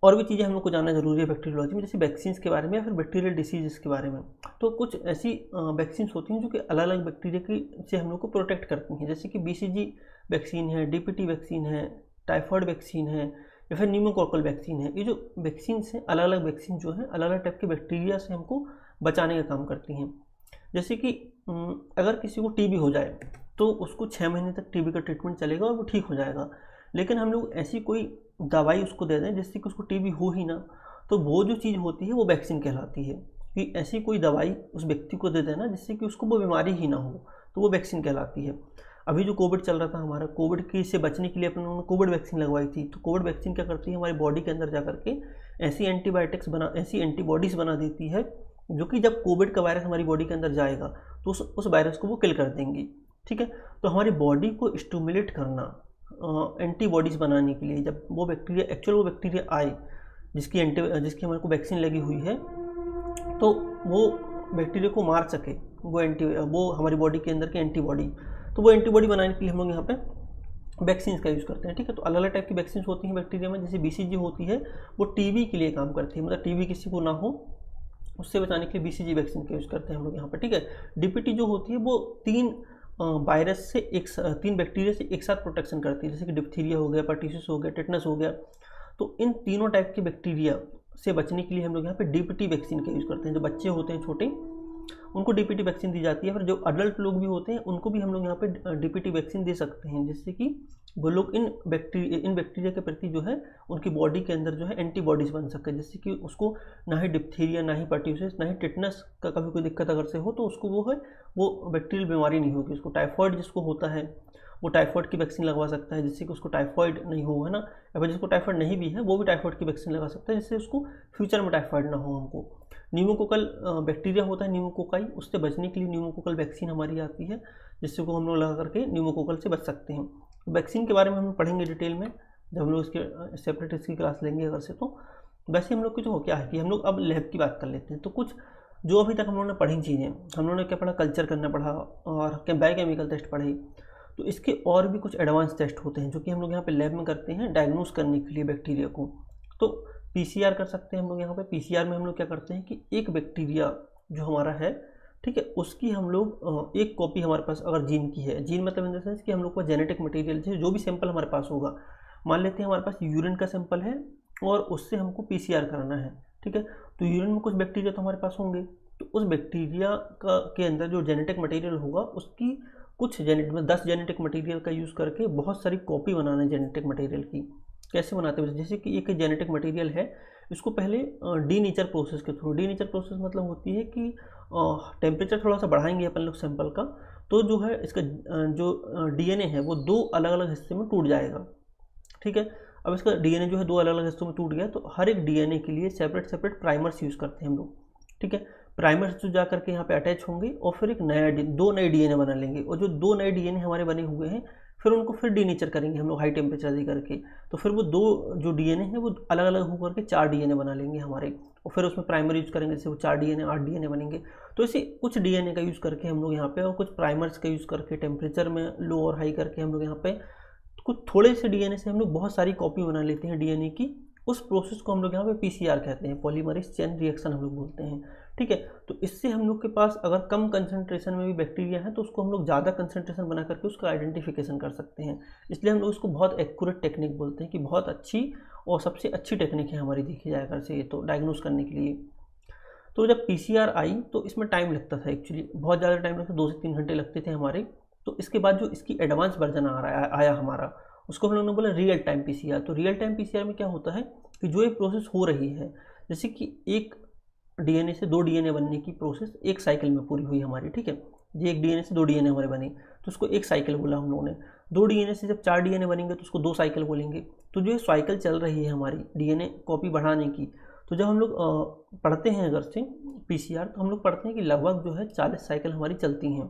और भी चीज़ें हम लोग को जानना जरूरी है बैक्टीरियोलॉजी में, जैसे वैक्सीन के बारे में या फिर बैक्टीरियल डिसीज़ के बारे में। तो कुछ ऐसी वैक्सीन होती हैं जो कि अलग अलग बैक्टीरिया की से हम लोग को प्रोटेक्ट करती हैं, जैसे कि BCG वैक्सीन है, DPT वैक्सीन है, टाइफॉइड वैक्सीन है या फिर न्यूमोकोकल वैक्सीन है। ये जो वैक्सीन हैं, अलग अलग वैक्सीन जो है अलग अलग टाइप के बैक्टीरिया से हमको बचाने का काम करती हैं। जैसे कि अगर किसी को TB हो जाए तो उसको 6 महीने तक TB का ट्रीटमेंट चलेगा और वो ठीक हो जाएगा। लेकिन हम लोग ऐसी कोई दवाई उसको दे दें जिससे कि उसको TB हो ही ना, तो वो जो चीज़ होती है वो वैक्सीन कहलाती है। कि ऐसी कोई दवाई उस व्यक्ति को दे देना जिससे कि उसको वो बीमारी ही ना हो, तो वो वैक्सीन कहलाती है। अभी जो कोविड चल रहा था हमारा, कोविड की से बचने के लिए अपन लोगों ने कोविड वैक्सीन लगवाई थी। तो कोविड वैक्सीन क्या करती है, हमारी बॉडी के अंदर जा करके ऐसी ऐसी एंटीबॉडीज़ बना देती है जो कि जब कोविड का वायरस हमारी बॉडी के अंदर जाएगा तो उस वायरस को वो किल कर देंगी, ठीक है। तो हमारी बॉडी को स्टिमुलेट करना एंटीबॉडीज़ बनाने के लिए, जब वो बैक्टीरिया आए जिसकी हमारे को वैक्सीन लगी हुई है, तो वो बैक्टीरिया को मार सके, वो हमारी बॉडी के अंदर की एंटीबॉडी, तो वो एंटीबॉडी बनाने के लिए हम लोग यहाँ पे वैक्सीन का यूज़ करते हैं, ठीक है। तो अलग अलग टाइप की वैक्सीन होती हैं बैक्टीरिया में। जैसे BCG होती है वो TB के लिए काम करती है, मतलब TB किसी को ना हो उससे बचाने के लिए BCG वैक्सीन का यूज़ करते हैं हम लोग यहाँ पर, ठीक है। DPT जो होती है वो 3 बैक्टीरिया से एक साथ प्रोटेक्शन करती है, जैसे कि डिप्थीरिया हो गया, पर्टिसिस हो गया, टेटनस हो गया। तो इन तीनों टाइप के बैक्टीरिया से बचने के लिए हम लोग यहाँ पे DPT वैक्सीन का यूज़ करते हैं। जो बच्चे होते हैं छोटे उनको DPT वैक्सीन दी जाती है, फिर जो अडल्ट लोग भी होते हैं उनको भी हम लोग यहाँ पे DPT वैक्सीन दे सकते हैं, जिससे कि वो लोग इन बैक्टीरिया के प्रति जो है उनकी बॉडी के अंदर जो है एंटीबॉडीज़ बन सके, जिससे कि उसको ना ही डिप्थीरिया, ना ही पर्ट्यूसिस, ना ही टिटनस का कभी कोई दिक्कत अगर से हो तो उसको वो बैक्टीरियल बीमारी नहीं होगी। उसको टाइफॉइड जिसको होता है वो टाइफॉइड की वैक्सीन लगवा सकता है जिससे कि उसको टाइफॉइड नहीं हो, है ना। या फिर जिसको टाइफॉइड नहीं भी है वो भी टाइफॉइड की वैक्सीन लगा सकता है जिससे उसको फ्यूचर में टाइफॉइड ना हो हमको। न्यूमोकोकल बैक्टीरिया होता है न्यूमोकोकाई, उससे बचने के लिए न्यूमोकोकल वैक्सीन हमारी आती है जिससे को हम लोग लगा करके न्यूमोकोकल से बच सकते हैं। वैक्सीन के बारे में हम पढ़ेंगे डिटेल में जब हम लोग इसके सेपरेट इसकी क्लास लेंगे अगर से। तो वैसे हम लोग की जो क्या है कि हम लोग अब लैब की बात कर लेते हैं। तो कुछ जो अभी तक हम लोगों ने पढ़ी चीज़ें, हम लोगों ने क्या पढ़ा, कल्चर करना पढ़ा और बायोकेमिकल टेस्ट पढ़े। तो इसके और भी कुछ एडवांस टेस्ट होते हैं जो कि हम लोग यहाँ पे लैब में करते हैं डायग्नोस करने के लिए बैक्टीरिया को। तो PCR कर सकते हैं हम लोग यहाँ पे। PCR में हम लोग क्या करते हैं कि एक बैक्टीरिया जो हमारा है, ठीक है, उसकी हम लोग एक कॉपी हमारे पास अगर जीन की है, जीन मतलब इन द सेंस कि हम लोग का जेनेटिक मटेरियल जो भी सैंपल हमारे पास होगा, मान लेते हैं हमारे पास यूरिन का सैंपल है और उससे हमको PCR करना है, ठीक है। तो यूरिन में कुछ बैक्टीरिया तो हमारे पास होंगे, तो उस बैक्टीरिया के अंदर जो जेनेटिक मटेरियल होगा उसकी कुछ 10 जेनेटिक मटेरियल का यूज़ करके बहुत सारी कॉपी बनाना है जेनेटिक मटेरियल की। कैसे बनाते हैं, जैसे कि एक जेनेटिक मटेरियल है, इसको पहले डीनेचर प्रोसेस के थ्रू, डीनेचर प्रोसेस मतलब होती है कि टेम्परेचर थोड़ा सा बढ़ाएंगे अपन लोग सैंपल का, तो जो है इसका जो DNA है वो 2 अलग अलग हिस्से में टूट जाएगा, ठीक है। अब इसका DNA जो है 2 अलग अलग हिस्सों में टूट गया, तो हर एक DNA के लिए सेपरेट प्राइमर्स यूज़ करते हैं हम लोग, ठीक है। प्राइमर्स जो जा करके यहाँ पे अटैच होंगे और फिर एक दो नए DNA बना लेंगे, और जो 2 नए DNA हमारे बने हुए हैं फिर उनको फिर डीनेचर करेंगे हम लोग हाई टेम्परेचर दे करके, तो फिर वो 2 जो DNA है वो अलग अलग होकर के 4 DNA बना लेंगे हमारे, और फिर उसमें प्राइमर यूज़ करेंगे, जैसे वो 4 DNA 8 DNA बनेंगे। तो ऐसे कुछ DNA का यूज़ करके हम लोग यहाँ पे और कुछ प्राइमर्स का यूज़ करके टेम्परेचर में लो और हाई करके हम लोग यहाँ पे कुछ थोड़े से DNA से हम लोग बहुत सारी कॉपी बना लेते हैं DNA की। उस प्रोसेस को हम लोग यहाँ पे PCR कहते हैं, पॉलीमरेज चेन रिएक्शन हम लोग बोलते हैं, ठीक है। तो इससे हम लोग के पास अगर कम कंसंट्रेशन में भी बैक्टीरिया है तो उसको हम लोग ज़्यादा कंसंट्रेशन बना करके उसका आइडेंटिफिकेशन कर सकते हैं। इसलिए हम लोग उसको बहुत एक्यूरेट टेक्निक बोलते हैं कि बहुत अच्छी और सबसे अच्छी टेक्निक है हमारी देखी जाए अगर से ये तो डायग्नोस करने के लिए। तो जब PCR आई तो इसमें टाइम लगता था, एक्चुअली बहुत ज़्यादा टाइम लगता था, 2 से 3 घंटे लगते थे हमारे। तो इसके बाद जो इसकी एडवांस वर्जन आया हमारा, उसको हम लोगों ने बोला रियल टाइम पीसीआर। तो रियल टाइम पीसीआर में क्या होता है कि जो एक प्रोसेस हो रही है, जैसे कि एक डीएनए से 2 डीएनए बनने की प्रोसेस एक साइकिल में पूरी हुई हमारी, ठीक है। ये एक डीएनए से 2 डीएनए हमारे बने तो उसको एक साइकिल बोला हम लोगों ने। 2 डीएनए से जब 4 डीएनए बनेंगे तो उसको 2 साइकिल बोलेंगे। तो जो साइकिल चल रही है हमारी डीएनए कॉपी बढ़ाने की, तो जब हम लोग पढ़ते हैं अगर से पीसीआर, तो हम लोग पढ़ते हैं कि लगभग जो है 40 साइकिल हमारी चलती हैं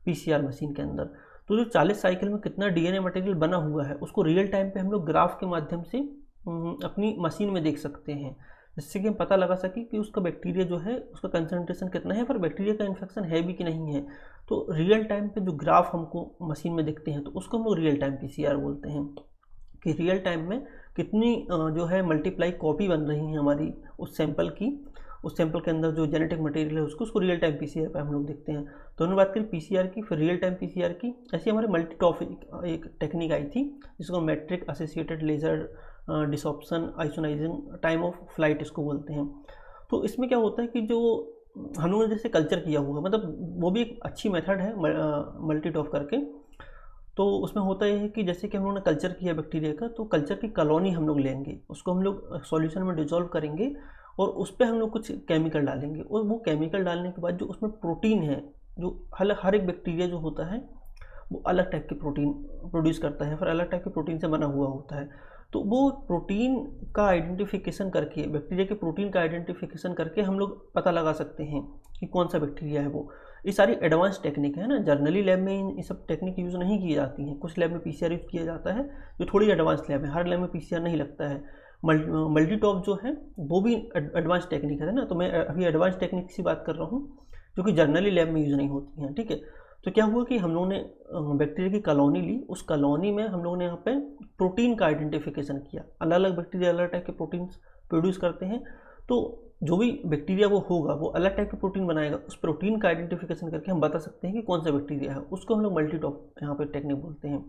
पीसीआर मशीन के अंदर। तो जो 40 साइकिल में कितना डीएनए मटेरियल बना हुआ है उसको रियल टाइम पे हम लोग ग्राफ के माध्यम से अपनी मशीन में देख सकते हैं, जिससे कि हम पता लगा सकें कि उसका बैक्टीरिया जो है उसका कंसंट्रेशन कितना है, पर बैक्टीरिया का इन्फेक्शन है भी कि नहीं है। तो रियल टाइम पे जो ग्राफ हमको मशीन में दिखते हैं तो उसको हम लोग रियल टाइम पीसीआर बोलते हैं, कि रियल टाइम में कितनी जो है मल्टीप्लाई कॉपी बन रही है हमारी उस सैंपल की, उस सैंपल के अंदर जो जेनेटिक मटेरियल है उसको रियल टाइम पीसीआर पे हम लोग देखते हैं। तो हमने बात करी पीसीआर की, फिर रियल टाइम पीसीआर की। ऐसी हमारे मल्टीटॉपिक एक टेक्निक आई थी जिसको matrix associated laser desorption ionising time of flight इसको बोलते हैं। तो इसमें क्या होता है कि जो हम लोगों ने जैसे कल्चर किया हुआ, मतलब वो भी एक अच्छी मेथड है मल्टीटॉप करके। तो उसमें होता यह है कि जैसे कि हम लोगों ने कल्चर किया बैक्टीरिया का, तो कल्चर की कॉलोनी हम लोग लेंगे, उसको हम लोग सॉल्यूशन में डिजोल्व करेंगे और उस पर हम लोग कुछ केमिकल डालेंगे, और वो केमिकल डालने के बाद जो उसमें प्रोटीन है, जो हर एक बैक्टीरिया जो होता है वो अलग टाइप के प्रोटीन प्रोड्यूस करता है, फिर अलग टाइप के प्रोटीन से बना हुआ होता है। तो वो प्रोटीन का आइडेंटिफिकेशन करके, बैक्टीरिया के प्रोटीन का आइडेंटिफिकेशन करके हम लोग पता लगा सकते हैं कि कौन सा बैक्टीरिया है वो। ये सारी एडवांस टेक्निक है ना, जर्नली लैब में ये सब टेक्निक यूज़ नहीं की जाती हैं। कुछ लैब में पीसीआर यूज़ किया जाता है जो थोड़ी एडवांस लैब है, हर लैब में पीसीआर नहीं लगता है। मल्टीटॉप जो है वो भी एडवांस टेक्निक है ना, तो मैं अभी एडवांस टेक्निक की बात कर रहा हूँ जो कि जर्नली लैब में यूज़ नहीं होती हैं, ठीक है। तो क्या हुआ कि हम लोगों ने बैक्टीरिया की कॉलोनी ली, उस कॉलोनी में हम लोगों ने यहाँ पे प्रोटीन का आइडेंटिफिकेशन किया। अलग अलग बैक्टीरिया अलग टाइप के प्रोटीन्स प्रोड्यूस करते हैं, तो जो भी बैक्टीरिया वो होगा वो अलग टाइप के प्रोटीन बनाएगा। उस प्रोटीन का आइडेंटिफिकेशन करके हम बता सकते हैं कि कौन सा बैक्टीरिया है, उसको हम लोग मल्टीटॉप यहाँ पे टेक्निक बोलते हैं।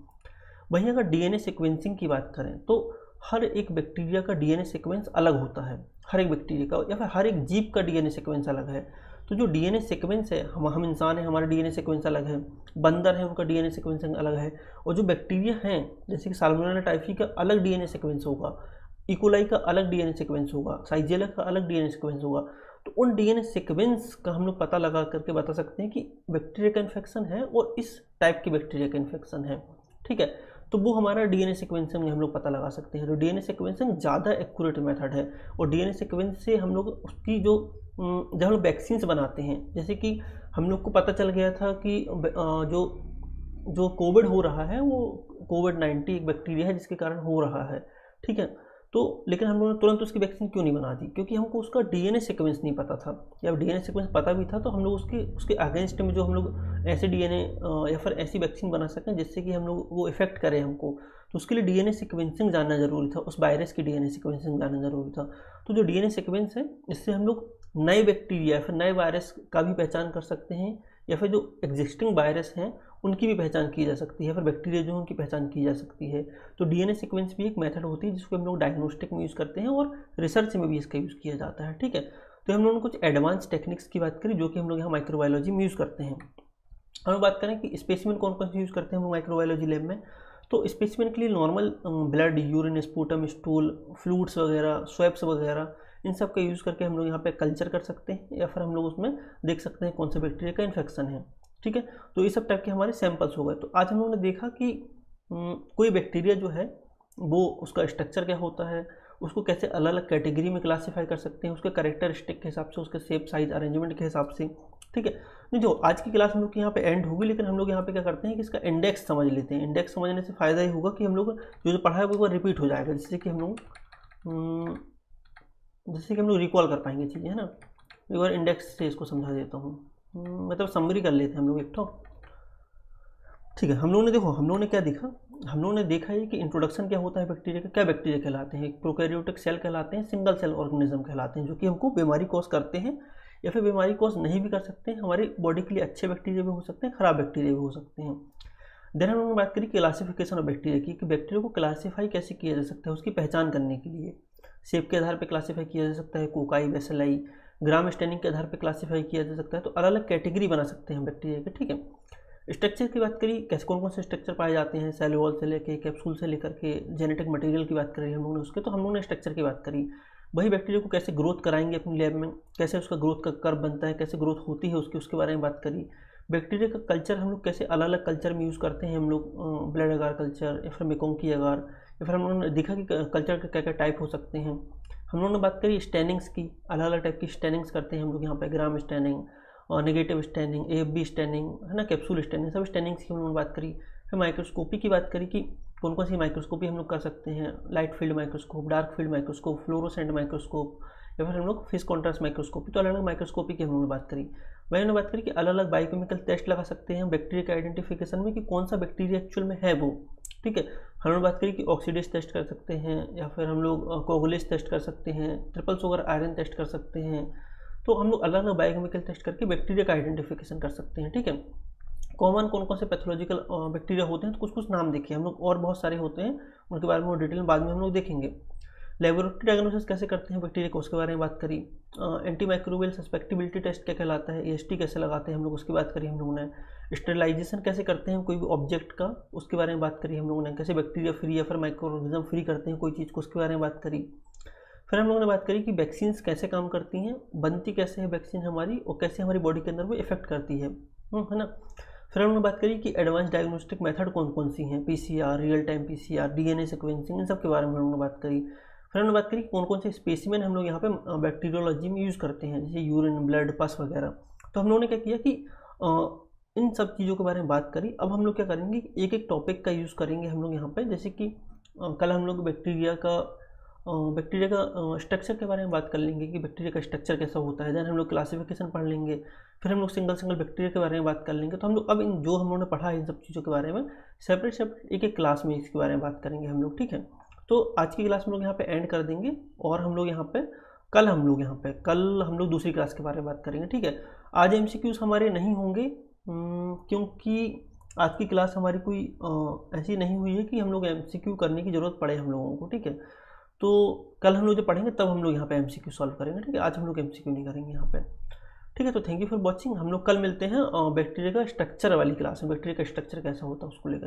वहीं अगर डीएनए सीक्वेंसिंग की बात करें तो हर एक बैक्टीरिया का डीएनए सीक्वेंस अलग होता है, हर एक बैक्टीरिया का, या फिर हर एक जीव का डीएनए सीक्वेंस अलग है। तो जो डीएनए सीक्वेंस है, हम इंसान हैं, हमारा डीएनए सीक्वेंस अलग है, बंदर है उनका डीएनए सीक्वेंस अलग है, और जो बैक्टीरिया हैं जैसे कि साल्मोनेला टाइफी का अलग डीएनए सीक्वेंस होगा, इकोलाई का अलग डीएनए सीक्वेंस होगा, साइजेला का अलग डीएनए सीक्वेंस होगा। तो उन डीएनए सीक्वेंस का हम लोग पता लगा करके बता सकते हैं कि बैक्टीरिया का इन्फेक्शन है और इस टाइप की बैक्टीरिया का इन्फेक्शन है, ठीक है। तो वो हमारा डीएनए सीक्वेंसिंग में हम लोग पता लगा सकते हैं। तो डीएनए सीक्वेंसिंग ज़्यादा एक्यूरेट मेथड है, और डीएनए सीक्वेंस से हम लोग उसकी जब हम लोग वैक्सीन्स बनाते हैं, जैसे कि हम लोग को पता चल गया था कि जो कोविड हो रहा है वो कोविड-19 एक बैक्टीरिया है जिसके कारण हो रहा है, ठीक है। तो लेकिन हम लोगों ने तुरंत उसकी वैक्सीन क्यों नहीं बना दी? क्योंकि हमको उसका डीएनए सीक्वेंस नहीं पता था, या डीएनए सीक्वेंस पता भी था तो हम लोग उसके अगेंस्ट में जो हम लोग ऐसे डीएनए या फिर ऐसी वैक्सीन बना सकें जिससे कि हम लोग वो इफेक्ट करे हमको, तो उसके लिए डीएनए सीक्वेंसिंग जानना जरूरी था, उस वायरस की डीएनए सीक्वेंसिंग जानना जरूरी था। तो जो डीएनए सीक्वेंस है इससे हम लोग नए बैक्टीरिया या फिर नए वायरस का भी पहचान कर सकते हैं, या फिर जो एग्जिस्टिंग वायरस हैं उनकी भी पहचान की जा सकती है, फिर बैक्टीरिया जो उनकी पहचान की जा सकती है। तो डीएनए सीक्वेंस भी एक मेथड होती है जिसको हम लोग डायग्नोस्टिक में यूज़ करते हैं और रिसर्च में भी इसका यूज़ किया जाता है, ठीक है। तो हम लोगों ने कुछ एडवांस टेक्निक्स की बात करी जो कि हम लोग यहाँ माइक्रोबायोलॉजी में यूज़ करते हैं। हम बात करें कि स्पेसिमेन कौन कौन से यूज़ करते हैं हम लोग माइक्रोबायोलॉजी लैब में, तो स्पेसिमेन के लिए normal blood, urine, sputum, stool, fluids वगैरह, स्वैप्स वगैरह, इन सब का यूज़ करके हम लोग यहाँ पे कल्चर कर सकते हैं, या फिर हम लोग उसमें देख सकते हैं कौन सा बैक्टीरिया का इन्फेक्शन है, ठीक है। तो ये सब टाइप के हमारे सैंपल्स हो गए। तो आज हम लोगों ने देखा कि कोई बैक्टीरिया जो है वो उसका स्ट्रक्चर क्या होता है, उसको कैसे अलग अलग कैटेगरी में क्लासीफाई कर सकते हैं, उसके कैरेक्टरिस्टिक के हिसाब से, उसके शेप, साइज, अरेंजमेंट के हिसाब से, ठीक है। नहीं, जो आज की क्लास हम लोग की यहाँ पे एंड होगी, लेकिन हम लोग यहाँ पे क्या करते हैं कि इसका इंडेक्स समझ लेते हैं। इंडेक्स समझने से फ़ायदा ये होगा कि हम लोग जो पढ़ा है वो रिपीट हो जाएगा, जिससे कि हम लोग रिकॉल कर पाएंगे चीज़ें, है ना। एक बार इंडेक्स से इसको समझा देता हूँ, मतलब समरी कर लेते हैं हम लोग एक तो, ठीक है। हम लोगों ने क्या देखा, हम लोगों ने देखा है कि इंट्रोडक्शन क्या होता है बैक्टीरिया का, क्या बैक्टीरिया कहलाते हैं, प्रोकैरियोटिक सेल कहलाते हैं, सिंगल सेल ऑर्गेनिज्म कहलाते हैं, जो कि हमको बीमारी कॉज करते हैं या फिर बीमारी कॉज नहीं भी कर सकते हैं। हमारी बॉडी के लिए अच्छे बैक्टीरिया भी हो सकते हैं, खराब बैक्टीरिया भी हो सकते हैं। देन हम लोगों ने बात करी क्लासिफिकेशन ऑफ बैक्टीरिया की, कि बैक्टीरिया को क्लासीफाई कैसे किया जा सकता है, उसकी पहचान करने के लिए शेप के आधार पर क्लासीफाई किया जा सकता है, कोकाई, बेसिलाई, ग्राम स्टेनिंग के आधार पर क्लासीफाई किया जा सकता है। तो अलग अलग कैटेगरी बना सकते हैं बैक्टीरिया के, ठीक है। स्ट्रक्चर की बात करी, कैसे कौन कौन से स्ट्रक्चर पाए जाते हैं, सेल वॉल से लेके कैप्सूल से लेकर के जेनेटिक मटेरियल की बात करी हम लोगों ने उसके, तो हम लोगों ने स्ट्रक्चर की बात करी। वही बैक्टीरिया को कैसे ग्रोथ कराएंगे अपनी लैब में, कैसे उसका ग्रोथ का कर्व बनता है, कैसे ग्रोथ होती है उसकी, उसके बारे में बात करी। बैक्टीरिया का कल्चर हम लोग कैसे अलग अलग कल्चर में यूज़ करते हैं हम लोग, ब्लड अगार कल्चर या फिर मेकोंकी अगार, या फिर हम लोगों ने देखा कि कल्चर के क्या क्या टाइप हो सकते हैं। हम लोगों ने बात करी स्टैनिंग्स की, अलग अलग टाइप की स्टैनिंग्स करते हैं हम लोग यहाँ पे, ग्राम स्टैनिंग और नेगेटिव स्टैनिंग, AFB स्टैनिंग है ना, कैप्सूल स्टैनिंग, सब स्टैनिंग्स की हम लोगों ने बात करी। फिर माइक्रोस्कोपी की बात करी कि कौन कौन सी माइक्रोस्कोपी हम लोग कर सकते हैं, light field microscope, dark field microscope, fluorescent microscope, या फिर हम लोग फिश कॉन्ट्रास्ट माइक्रोस्कोपी। तो अलग अलग माइक्रोस्कोपी की हम लोगों ने बात करी। वही हमने बात करी कि अलग अलग बायोकेमिकल टेस्ट लगा सकते हैं बैक्टीरिया के आइडेंटिफिकेशन में कि कौन सा बैक्टीरिया एक्चुअल में है वो, ठीक है। हमने बात करी कि ऑक्सीडेज टेस्ट कर सकते हैं, या फिर हम लोग कोगुलेज टेस्ट कर सकते हैं, ट्रिपल शुगर आयरन टेस्ट कर सकते हैं। तो हम लोग अलग अलग बायोकेमिकल टेस्ट करके बैक्टीरिया का आइडेंटिफिकेशन कर सकते हैं, ठीक है। कॉमन कौन कौन से पैथोलॉजिकल बैक्टीरिया होते हैं, तो कुछ कुछ नाम देखिए हम लोग, और बहुत सारे होते हैं, उनके बारे में डिटेल में बाद में हम लोग देखेंगे। लेबोरेटरी डायग्नोसिस कैसे करते हैं बैक्टीरिया को, उसके बारे में बात करी। एंटी माइक्रोबियल सस्पेक्टिबिलिटी टेस्ट क्या कहलाता है, AST कैसे लगाते हैं हम लोग, उसकी बात करी हम लोगों ने। स्टेरिलाइजेशन कैसे करते हैं कोई भी ऑब्जेक्ट का, उसके बारे में बात करी हम लोगों ने। कैसे बैक्टीरिया फ्री या फिर माइक्रो ऑर्गेनिज्म फ्री करते हैं कोई चीज़ को, उसके बारे में बात करी। फिर हम लोगों ने बात करी कि वैक्सीन कैसे काम करती हैं, बनती कैसे है वैक्सीन हमारी, और कैसे हमारी बॉडी के अंदर वो इफेक्ट करती है ना। फिर हमने बात करी कि एडवांस डायग्नोस्टिक मेथड कौन कौन सी हैं, PCR, real time PCR, DNA sequencing, इन सब के बारे में हम लोगों ने बात करी। फिर हमने बात करी कौन कौन से स्पेसिमेन हम लोग यहाँ पे बैक्टीरियोलॉजी में यूज़ करते हैं, जैसे यूरिन, ब्लड, पस वगैरह। तो हम लोगों ने क्या किया कि इन सब चीज़ों के बारे में बात करी। अब हम लोग क्या करेंगे, एक एक टॉपिक का यूज़ करेंगे हम लोग यहाँ पे। जैसे कि कल हम लोग बैक्टीरिया का स्ट्रक्चर के बारे में बात कर लेंगे कि बैक्टीरिया का स्ट्रक्चर कैसा होता है। देन हम लोग क्लासिफिकेशन पढ़ लेंगे। फिर हम लोग सिंगल सिंगल बैक्टीरिया के बारे में बात कर लेंगे। तो हम लोग अब इन जो हम लोगों ने पढ़ा है इन सब चीज़ों के बारे में सेपरेट सेपरेट एक एक क्लास में इसके बारे में बात करेंगे हम लोग, ठीक है। तो आज की क्लास में लोग यहाँ पे एंड कर देंगे, और हम लोग यहाँ पे कल हम लोग दूसरी क्लास के बारे में बात करेंगे, ठीक है। आज MCQs हमारे नहीं होंगे, क्योंकि आज की क्लास हमारी कोई ऐसी नहीं हुई है कि हम लोग MCQ करने की ज़रूरत पड़े हम लोगों को, ठीक है। तो कल हम लोग जब पढ़ेंगे तब हम लोग यहाँ पे MCQ सॉल्व करेंगे, ठीक है। आज हम लोग MCQ नहीं करेंगे यहाँ पे, ठीक है। तो थैंक यू फॉर वॉचिंग। हम लोग कल मिलते हैं बैक्टीरिया का स्ट्रक्चर वाली क्लास में, बैक्टीरिया का स्ट्रक्चर कैसा होता है उसको लेकर।